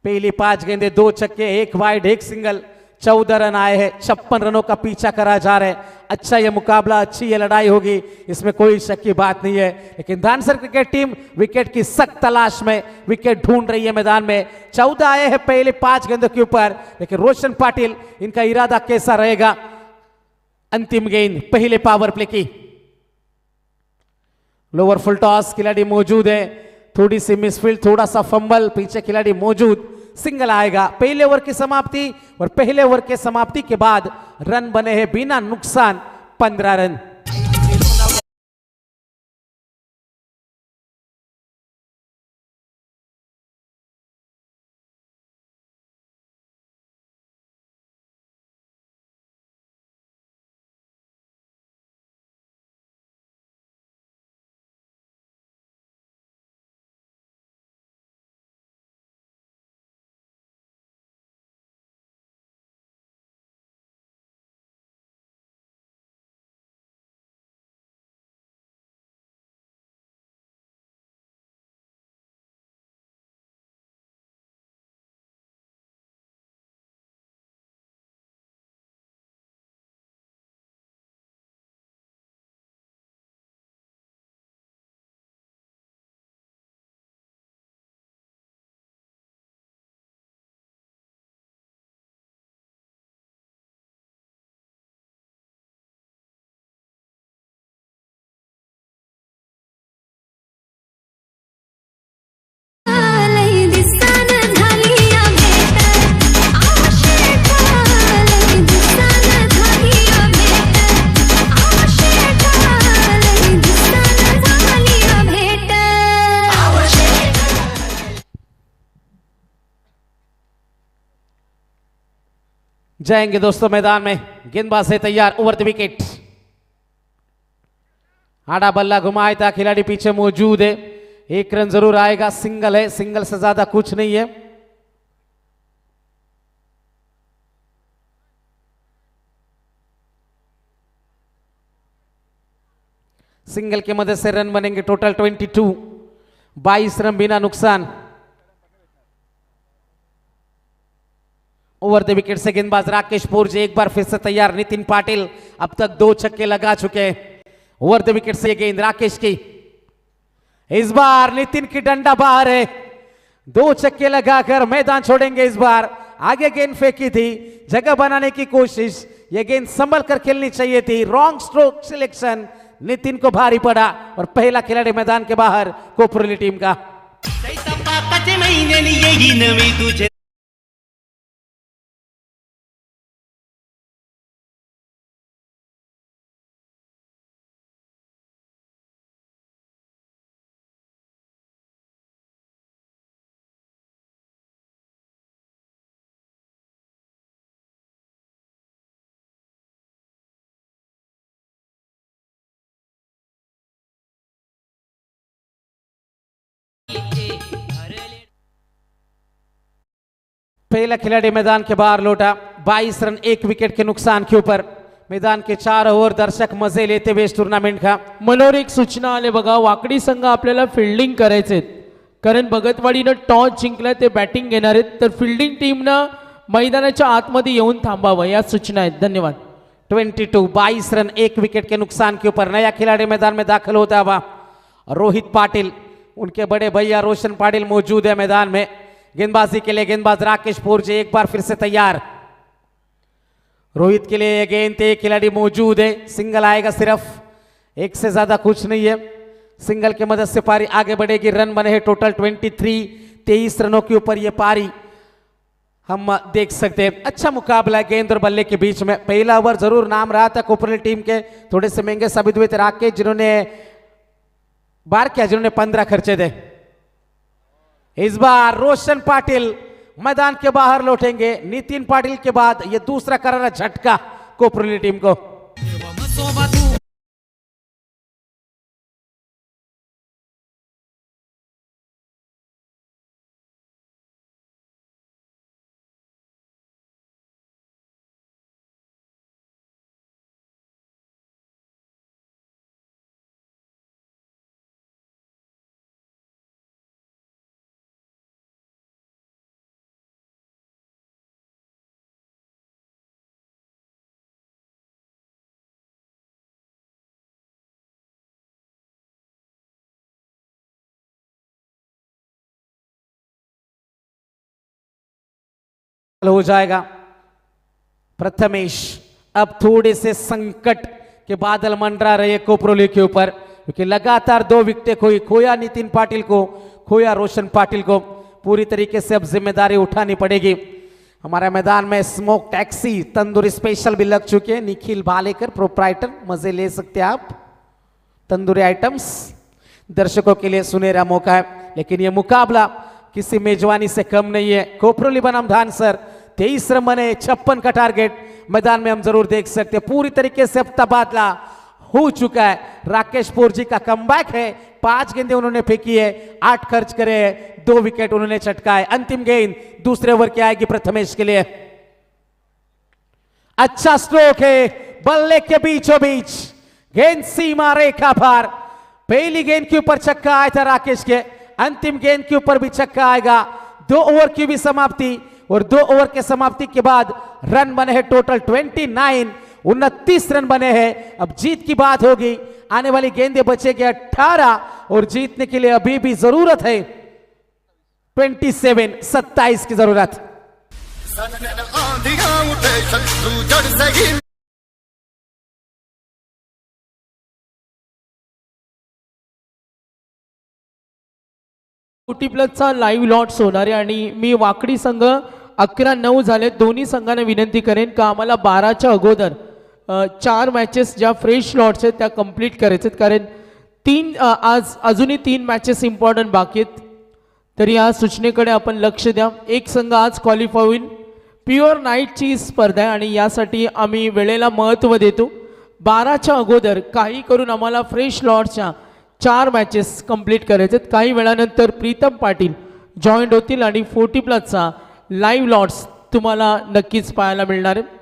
पहली 5 गेंदे 2 छक्के 1 वाइड 1 सिंगल. 14 रन आए हैं. 56 रनों का पीछा करा जा रहा है. अच्छा ये मुकाबला, अच्छी ये लड़ाई होगी, इसमें कोई शक की बात नहीं है. लेकिन धानसर क्रिकेट टीम विकेट की सख्त तलाश में विकेट ढूंढ रही है मैदान में. 14 आए हैं पहले 5 गेंदों के ऊपर. लेकिन रोशन पाटिल इनका इरादा कैसा रहेगा. अंतिम गेंद पहले पावर प्ले की. लोअर फुल टॉस. खिलाड़ी मौजूद है. थोड़ी सी मिसफील्ड, थोड़ा सा फंबल. पीछे खिलाड़ी मौजूद. सिंगल आएगा. पहले ओवर की समाप्ति और पहले ओवर के समाप्ति के बाद रन बने हैं बिना नुकसान 15 रन. जाएंगे दोस्तों मैदान में। गेंदबाज है तैयार, ओवर द विकेट। आड़ा बल्ला घुमाया था, खिलाड़ी पीछे मौजूद है। एक रन जरूर आएगा, सिंगल है, सिंगल से ज्यादा कुछ नहीं है। सिंगल की मदद से रन बनेंगे टोटल 22, 22 रन बिना नुकसान। ओवर द विकेट से गेंदबाज राकेश पोरजे एक बार फिर से तैयार। नितिन पाटिल अब तक 2 छक्के लगा चुके हैं। ओवर द विकेट से गेंद राकेश की, इस बार नितिन की डंडा बाहर है। 2 छक्के लगाकर मैदान छोड़ेंगे इस बार। आगे गेंद फेंकी थी, जगह बनाने की कोशिश, यह गेंद संभल कर खेलनी चाहिए थी। रॉन्ग स्ट्रोक सिलेक्शन, नितिन को भारी पड़ा और पहला खिलाड़ी मैदान के बाहर कोपरोली टीम का। पहला खिलाड़ी मैदान के बाहर लौटा। 22 रन 1 विकेट के नुकसान के ऊपर। मैदान के 4 ओव्हर दर्शक मजे लेते हुए इस टुर्नामेंट का। मनोर एक सूचना आले बघा, वाकडी संघ आपल्याला फिल्डिंग करायचे, कारण भगतवाडीनं टॉस जिंकलाय, ते बॅटिंग घेणार आहेत, तर फिल्डिंग टीमनं मैदानाच्या आतमध्ये येऊन थांबावं, या सूचना आहेत। धन्यवाद। 22 रन 1 विकेट के नुकसान के ऊपर नया खिलाड़ी मैदान में दाखिल होता हुआ रोहित पाटिल। उनके बड़े भैया रोशन पाटिल मौजूद है मैदान में। गेंदबाजी के लिए गेंदबाज राकेश पोरजे एक बार फिर से तैयार। रोहित के लिए यह गेंद, एक खिलाड़ी मौजूद है, सिंगल आएगा सिर्फ, एक से ज्यादा कुछ नहीं है। सिंगल की मदद से पारी आगे बढ़ेगी। रन बने हैं टोटल 23, 23 रनों के ऊपर यह पारी हम देख सकते हैं। अच्छा मुकाबला है गेंद और बल्ले के बीच में। पहला ओवर जरूर नाम रहा था कोपरोली टीम के, थोड़े से महंगे साबित हुए थे राकेश, जिन्होंने 15 खर्चे थे। इस बार रोशन पाटिल मैदान के बाहर लौटेंगे। नितिन पाटिल के बाद यह दूसरा करारा झटका कोपरोली टीम को। हो जाएगा प्रथमेश। अब थोड़े से संकट के बादल मंडरा रहे कोपरोली के ऊपर, क्योंकि लगातार 2 विकेटें खोया नितिन पाटिल को, खोया रोशन पाटिल को। पूरी तरीके से अब जिम्मेदारी उठानी पड़ेगी। हमारे मैदान में स्मोक टैक्सी तंदूरी स्पेशल भी लग चुके हैं। निखिल भालेकर प्रोप्राइटर, मजे ले सकते हैं आप। तंदूरी आइटम्स दर्शकों के लिए सुनहरा मौका है, लेकिन यह मुकाबला किसी मेजबानी से कम नहीं है। कोपरोली बनाम धानसर 23 रन बने, 56 का टारगेट मैदान में हम जरूर देख सकते हैं। पूरी तरीके से अब तबादला हो चुका है। राकेश पोरजी का कमबैक है। 5 गेंदें उन्होंने फेंकी है, 8 खर्च करे, 2 विकेट उन्होंने चटकाए। अंतिम गेंद दूसरे ओवर की आएगी प्रथमेश के लिए। अच्छा स्ट्रोक है बल्ले के बीचों बीच, गेंद सीमा रेखा पार। पहली गेंद के ऊपर छक्का आया था राकेश के, अंतिम गेंद के ऊपर भी छक्का आएगा। 2 ओवर की भी समाप्ति, और 2 ओवर के समाप्ति के बाद रन बने हैं टोटल 29, 29 रन बने हैं। अब जीत की बात होगी। आने वाली गेंदें बचेगी 18, और जीतने के लिए अभी भी जरूरत है 27 की जरूरत। OT प्लसचा लाईव्ह लॉट्स होणार आहे, आणि मी वाकडी संघ 11-9 झाले। दोन्ही संघांना विनंती करेन का आम्हाला 12च्या अगोदर 4 मॅचेस ज्या फ्रेश लॉट्स आहेत त्या कंप्लीट करायचे आहेत, कारण आज अजूनही 3 मॅचेस इम्पॉर्टंट बाकी आहेत। तर या सूचनेकडे आपण लक्ष द्या। एक संघ आज क्वालिफाय होईल, प्युअर नाईटची स्पर्धा आहे आणि यासाठी आम्ही वेळेला महत्त्व देतो. 12च्या अगोदर काही करून आम्हाला फ्रेश लॉर्डच्या 4 मॅचेस कंप्लीट करायचे आहेत. काही वेळानंतर प्रीतम पाटील जॉईंट होतील आणि 40+चा लाईव्ह लॉर्ड्स तुम्हाला नक्कीच पाहायला मिळणार आहे.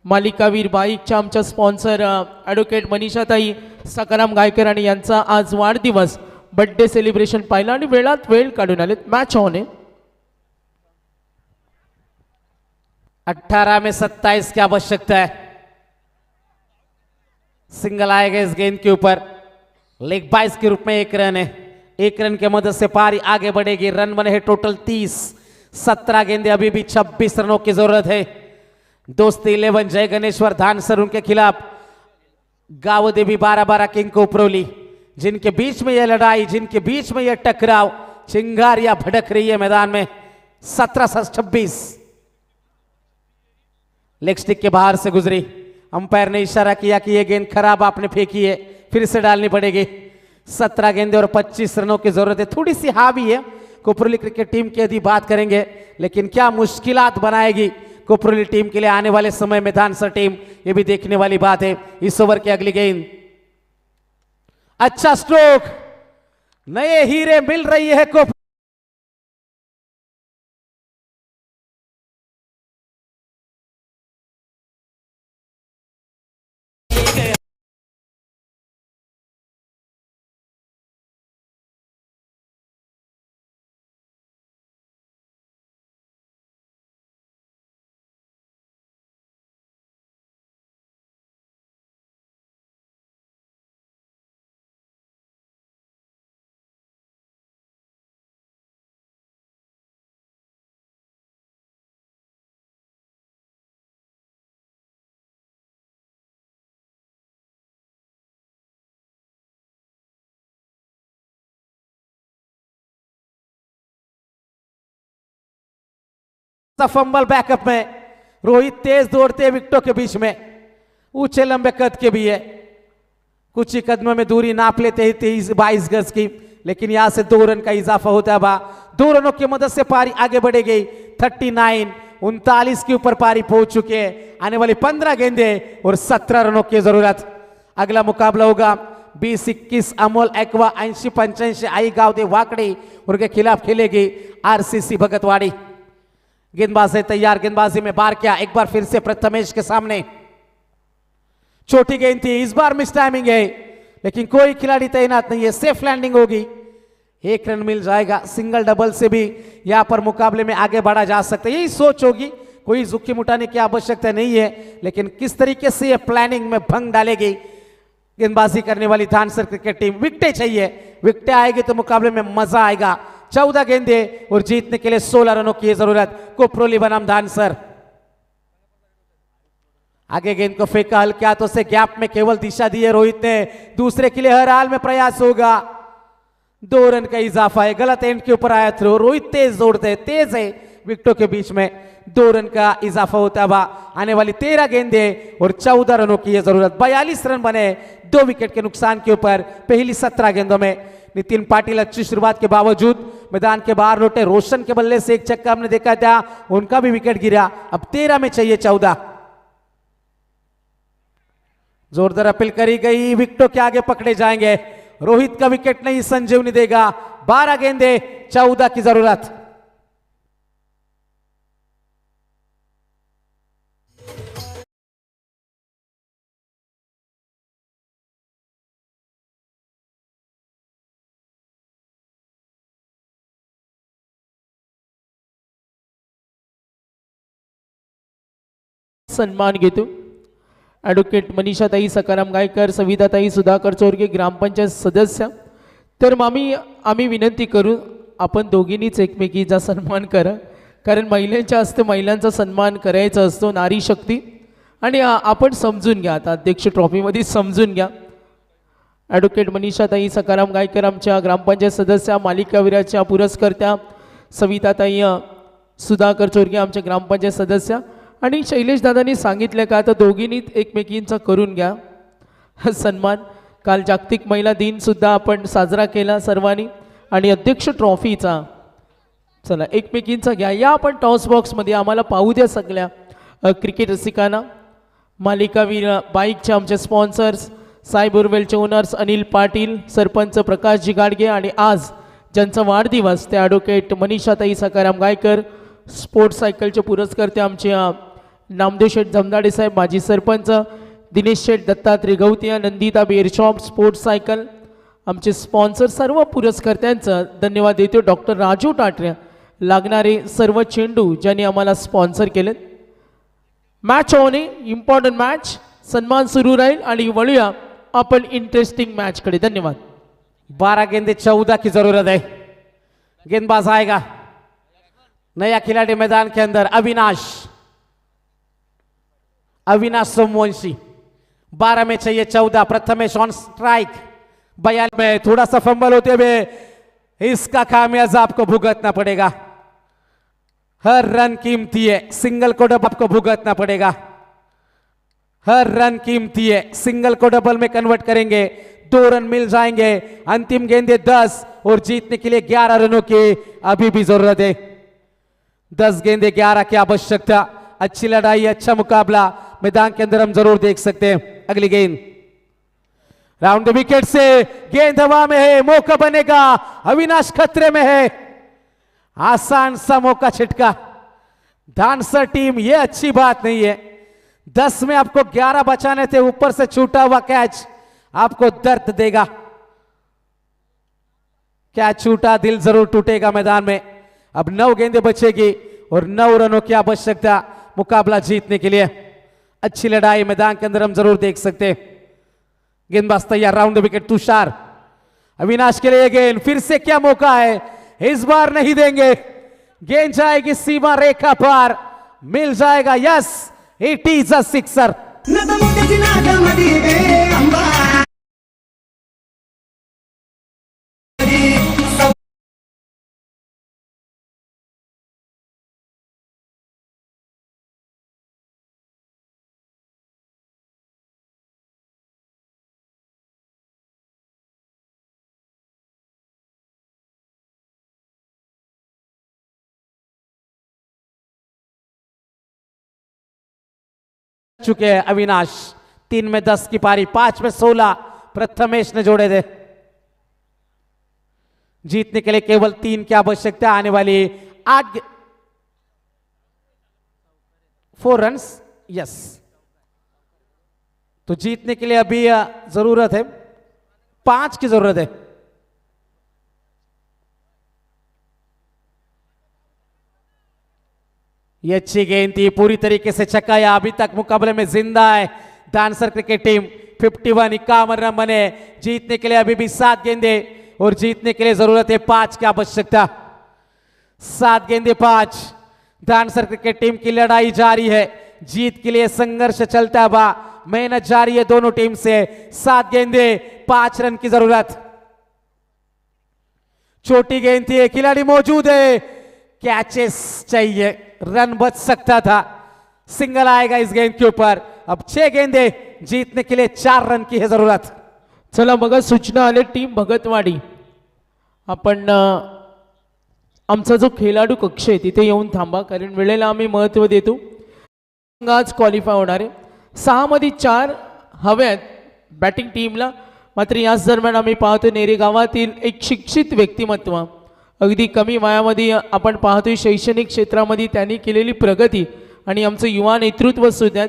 मालिकावीर बाईकच्या आमच्या स्पॉन्सर ॲडव्होकेट मनीषाताई सकाराम गायकर आणि यांचा आज वाढदिवस बर्थडे सेलिब्रेशन पाहिलं आणि वेळात वेळ काढून आलेत. मॅच ऑन आहे. 18 में 27 की आवश्यकता है. सिंगल आएगा इस गेंद के ऊपर. लेग 22 के रूप में 1 रन है. 1 रन के मदद से पारी आगे बढ़ेगी. रन बने हैं टोटल 30. 17 गेंदे, अभी भी 26 रनों की जरूरत है. दोस्ती 11 जय गणेश्वर धानसर उनके खिलाफ गांव देवी 12-12 किंग को उपरोली. जिनके बीच में यह लड़ाई, जिनके बीच में यह टकराव, चिंगारियां भड़क रही है मैदान में. 17-26 लेग स्टिक के बाहर से गुजरी. अंपायर ने इशारा किया कि यह गेंद खराब आपने फेंकी है, फिर से डालनी पड़ेगी. 17 गेंदे और 25 रनों की जरूरत है. थोड़ी सी हावी है कोपरोली क्रिकेट टीम की यदि बात करेंगे, लेकिन क्या मुश्किलात बनाएगी कोपरोली टीम के लिए आने वाले समय में धानसर टीम, ये भी देखने वाली बात है. इस ओवर की अगली गेंद, अच्छा स्ट्रोक, नए हीरे मिल रही है कोपरोली. फंबल बैकअप में रोहित तेज दौड़ते हैं विकेटों के बीच में. ऊंचे लंबे कद के भी है, कुछ ही कदमों में दूरी नाप लेते हैं 23-22 गज की, लेकिन यहां से 2 रन का इजाफा होता है. 2 रनों की मदद से पारी आगे बढ़ेगी. 39-39 के ऊपर पारी पहुंच चुके हैं. आने वाली 15 गेंदे और 17 रनों की जरूरत. अगला मुकाबला होगा 20-21 अमोल एक्वा 80-85 आई गावदे वाकड़ी उनके खिलाफ खेलेगी आरसीसी भगतवाड़ी. गेंदबाज है तैयार. गेंदबाजी में बार क्या, एक बार फिर से प्रथमेश के सामने. छोटी गेंद थी, इस बार मिस टाइमिंग है, लेकिन कोई खिलाड़ी तैनात नहीं है. सेफ लैंडिंग होगी, 1 रन मिल जाएगा. सिंगल डबल से भी यहां पर मुकाबले में आगे बढ़ा जा सकता है. यही सोच होगी, कोई झुक्की मुटाने की आवश्यकता नहीं है, लेकिन किस तरीके से यह प्लानिंग में भंग डालेगी गेंदबाजी करने वाली धानसर क्रिकेट टीम. विकेटें चाहिए, विकेटें आएगी तो मुकाबले में मजा आएगा. 14 गेंदे और जीतने के लिए 16 रनों की जरूरत. कोपरोली बनाम धानसर. आगे गेंद को फेंका हल्के हाथों से, गैप में केवल दिशा दी है रोहित ने. दूसरे के लिए हर हाल में प्रयास होगा. 2 रन का इजाफा है. गलत एंड के ऊपर आया थ्रो. रोहित तेज दौड़ते हैं, तेज है विकेटों के बीच में. 2 रन का इजाफा होता हुआ. आने वाली 13 गेंदे और 14 रनों की यह जरूरत. 42 रन बने 2 विकेट के नुकसान के ऊपर पहली 17 गेंदों में. नितिन पाटिल अच्छी शुरुआत के बावजूद मैदान के बाहर लौटे. रोशन के बल्ले से एक छक्का हमने देखा था, उनका भी विकेट गिरा. अब 13 में चाहिए 14. जोरदार अपील करी गई, विकेटों के आगे पकड़े जाएंगे. रोहित का विकेट नहीं संजीवनी देगा. 12 गेंदे 14 की जरूरत. सन्मान घेतो. ॲडव्होकेट मनीषाताई सकाराम गायकर, सविताताई सुधाकर चोरगे, ग्रामपंचायत सदस्य. तर आम्ही विनंती करू, आपण दोघींनीच एकमेकीचा सन्मान करा, कारण महिलांच्या हस्ते महिलांचा सन्मान करायचा असतो. नारी शक्ती. आणि आपण समजून घ्या, आता अध्यक्ष ट्रॉफीमध्ये समजून घ्या. ॲडव्होकेट मनीषाताई सकाराम गायकर आमच्या ग्रामपंचायत सदस्या, मालिकावीराच्या पुरस्कर्त्या, सविताताई सुधाकर चोरगे आमच्या ग्रामपंचायत सदस्या. आणि शैलेश दादांनी सांगितलं का, आता दोघींनी एकमेकींचा करून घ्या सन्मान. काल जागतिक महिला दिन सुद्धा आपण साजरा केला सर्वांनी, आणि अध्यक्ष ट्रॉफीचा चला एकमेकींचा घ्या या आपण टॉस बॉक्समध्ये आम्हाला पाहू द्या सगळ्या क्रिकेट रसिकांना. मालिकावीर बाईकचे आमचे स्पॉन्सर्स साई बोरवेलचे ओनर्स अनिल पाटील, सरपंच प्रकाशजी गाडगे आणि आज ज्यांचा वाढदिवस ते ॲडव्होकेट मनीषाताई सकाराम गायकर. स्पोर्ट्स सायकलचे पुरस्कर्ते आमचे नामदेव शेठ जमदाडे साहेब माजी सरपंच, दिनेश शेठ दत्तात्रय गवतिया, नंदिता बेअरशॉप स्पोर्ट्स सायकल. आमचे स्पॉन्सर सर्व पुरस्कर्त्यांचं धन्यवाद देतो. डॉक्टर राजू टाटरे लागणारे सर्व चेंडू ज्यांनी आम्हाला स्पॉन्सर केलेत. मॅच होणे इम्पॉर्टंट मॅच, सन्मान सुरू राहील आणि वळूया आपण इंटरेस्टिंग मॅचकडे. धन्यवाद. 12 गेंदे 14 की जरूरत है. गेंदबाज आएगा, नया खिलाड़ी मैदान के अंदर अविनाश सोमवंशी. 12 में चाहिए 14. Prathamesh on strike. 42 में थोड़ा सा फंबल होते हुए इसका खामियाजा आपको भुगतना पड़ेगा. हर रन कीमती है, सिंगल को डबल आपको भुगतना पड़ेगा. हर रन कीमती है, सिंगल को डबल में कन्वर्ट करेंगे 2 रन मिल जाएंगे. अंतिम गेंदे 10 और जीतने के लिए 11 रनों की अभी भी जरूरत है. 10 गेंदे 11 की आवश्यकता. अच्छी लड़ाई, अच्छा मुकाबला मैदान के अंदर हम जरूर देख सकते हैं. अगली गेंद राउंड द विकेट से, गेंद हवा में है, मौका बनेगा. अविनाश खतरे में है, आसान सा मौका छिटका. डांसर टीम, ये अच्छी बात नहीं है. 10 में आपको 11 बचाने थे, ऊपर से छूटा हुआ कैच आपको दर्द देगा. कैच छूटा, दिल जरूर टूटेगा मैदान में. अब 9 गेंदें बचेगी और 9 रनों की आवश्यकता मुकाबला जीतने के लिए. अच्छी लड़ाई मैदान के अंदर हम जरूर देख सकते हैं. गेंदबाज तैयार, राउंड द विकेट तुषार. अविनाश के लिए गेंद, फिर से क्या मौका है, इस बार नहीं देंगे. गेंद जाएगी सीमा रेखा पार, मिल जाएगा. Yes, it is a sixer. चुके हैं अविनाश. 3 में 10 की पारी, 5 में 16 प्रथमेश ने जोड़े थे. जीतने के लिए केवल 3 की आवश्यकता. आने वाली 4 रन्स. यस, तो जीतने के लिए अभी जरूरत है 5 की जरूरत है. ये अच्छी गेंद थी, पूरी तरीके से चकाया. अभी तक मुकाबले में जिंदा है डांसर क्रिकेट टीम. 51 51 रन बने. जीतने के लिए अभी भी 7 गेंदे और जीतने के लिए जरूरत है 5 की आवश्यकता. 7 गेंदे 5. डांसर क्रिकेट टीम की लड़ाई जारी है, जीत के लिए संघर्ष चलता हुआ, मेहनत जारी है दोनों टीम से. 7 गेंदे 5 रन की जरूरत. छोटी गेंद थी, खिलाड़ी मौजूद है, कैचेस चाहिए, रन बच सकता था. सिंगल आएगा इस गेंद के ऊपर. अब 6 गेंदे, जीतने के लिए 4 रन की है जरूरत. चला बघा सूचना आले. टीम भगतवाडी, आपण आमचा जो खेळाडू कक्ष आहे तिथे येऊन थांबा, कारण वेळेला आम्ही महत्त्व देतो. आज क्वालिफाय होणार आहे. 6 मध्ये 4 हव्यात बॅटिंग टीमला. मात्र याच दरम्यान आम्ही पाहतो नेरे गावातील एक शिक्षित व्यक्तिमत्व, अगदी कमी वयामध्ये आपण पाहतोय शैक्षणिक क्षेत्रामध्ये त्यांनी केलेली प्रगती आणि आमचं युवा नेतृत्व सुद्धा.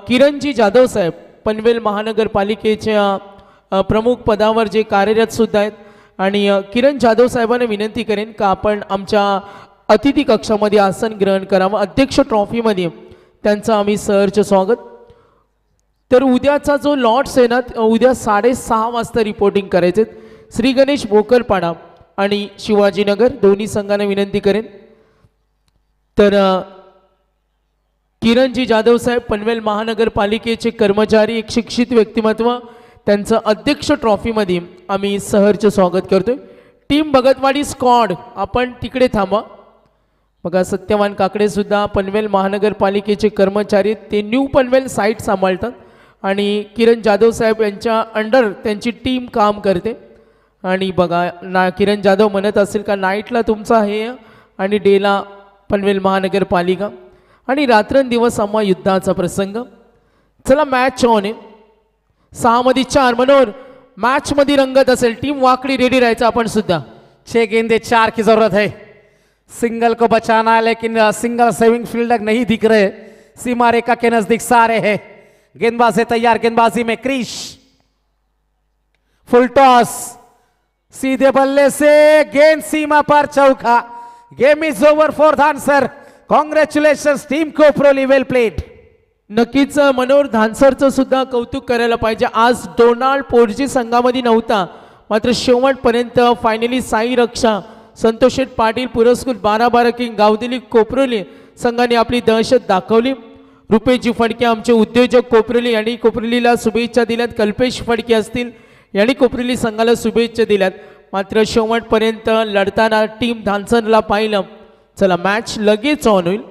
किरणजी जाधव साहेब पनवेल महानगरपालिकेच्या प्रमुख पदावर जे कार्यरत सुद्धा आहेत. आणि किरण जाधव साहेबांना विनंती करेन का आपण आमच्या अतिथी कक्षामध्ये आसन ग्रहण करावं. अध्यक्ष ट्रॉफीमध्ये त्यांचं आम्ही सहर्ष स्वागत. तर उद्याचा जो लॉट्स आहे ना, उद्या 6:30 वाजता रिपोर्टिंग करायचे. श्री गणेश भोकरपाडा आणि शिवाजीनगर दोन्ही संघांना विनंती करेन. तर किरणजी जाधव साहेब पनवेल महानगरपालिकेचे कर्मचारी, एक शिक्षित व्यक्तिमत्व, त्यांचं अध्यक्ष ट्रॉफीमध्ये आम्ही सहर्ष स्वागत करतोय. टीम भगतवाडी स्क्वॉड आपण तिकडे थांबा. बघा सत्यवान काकडे सुद्धा पनवेल महानगरपालिकेचे कर्मचारी, ते न्यू पनवेल साईट सांभाळतात आणि किरण जाधव साहेब यांच्या अंडर त्यांची टीम काम करते. आणि बघा किरण जाधव म्हणत असेल का नाईटला तुमचा हे आणि डेला पनवेल महानगरपालिका आणि रात्रंदिवस आम्हा युद्धाचा प्रसंग. चला मॅच ऑन आहे. 6 मध्ये 4 मनोहर मैच मध्ये रंगत असेल टीम वाकडी रेडी राहायचं आपण सुद्धा. 6 गेंदे 4 की जरूरत है. सिंगल को बचाना है लेकिन सिंगल सेविंग फील्डर नहीं दिख रहे. सीमा रेखा के नजदीक सारे हैं. गेंदबाज है तैयार. गेंदबाजी में क्रीश. फुल टॉस. सीधे बल्ले से गेंद सीमा पर चौका. Game is over for Dhansar. Congratulation team Koproli. Well played. नक्कीच मनोहर धानसरचं सुद्धा कौतुक करायला पाहिजे. आज डोनाल्ड पोर्जी संघामध्ये नव्हता मात्र शेवटपर्यंत फायनली साई रक्षा संतोष शेठ पाटील पुरस्कृत 12-12 किंग गावदिली कोपरोली संघाने आपली दहशत दाखवली. रुपेशजी फडके आमचे उद्योजक कोपरोली यांनी कोपरोलीला शुभेच्छा दिल्यात. कल्पेश फडके असतील यांनी कोपरोली संघाला शुभेच्छा दिल्यात. मात्र शेवटपर्यंत लढताना टीम धानसरला पाहिलं. चला मॅच लगेच ऑन होईल.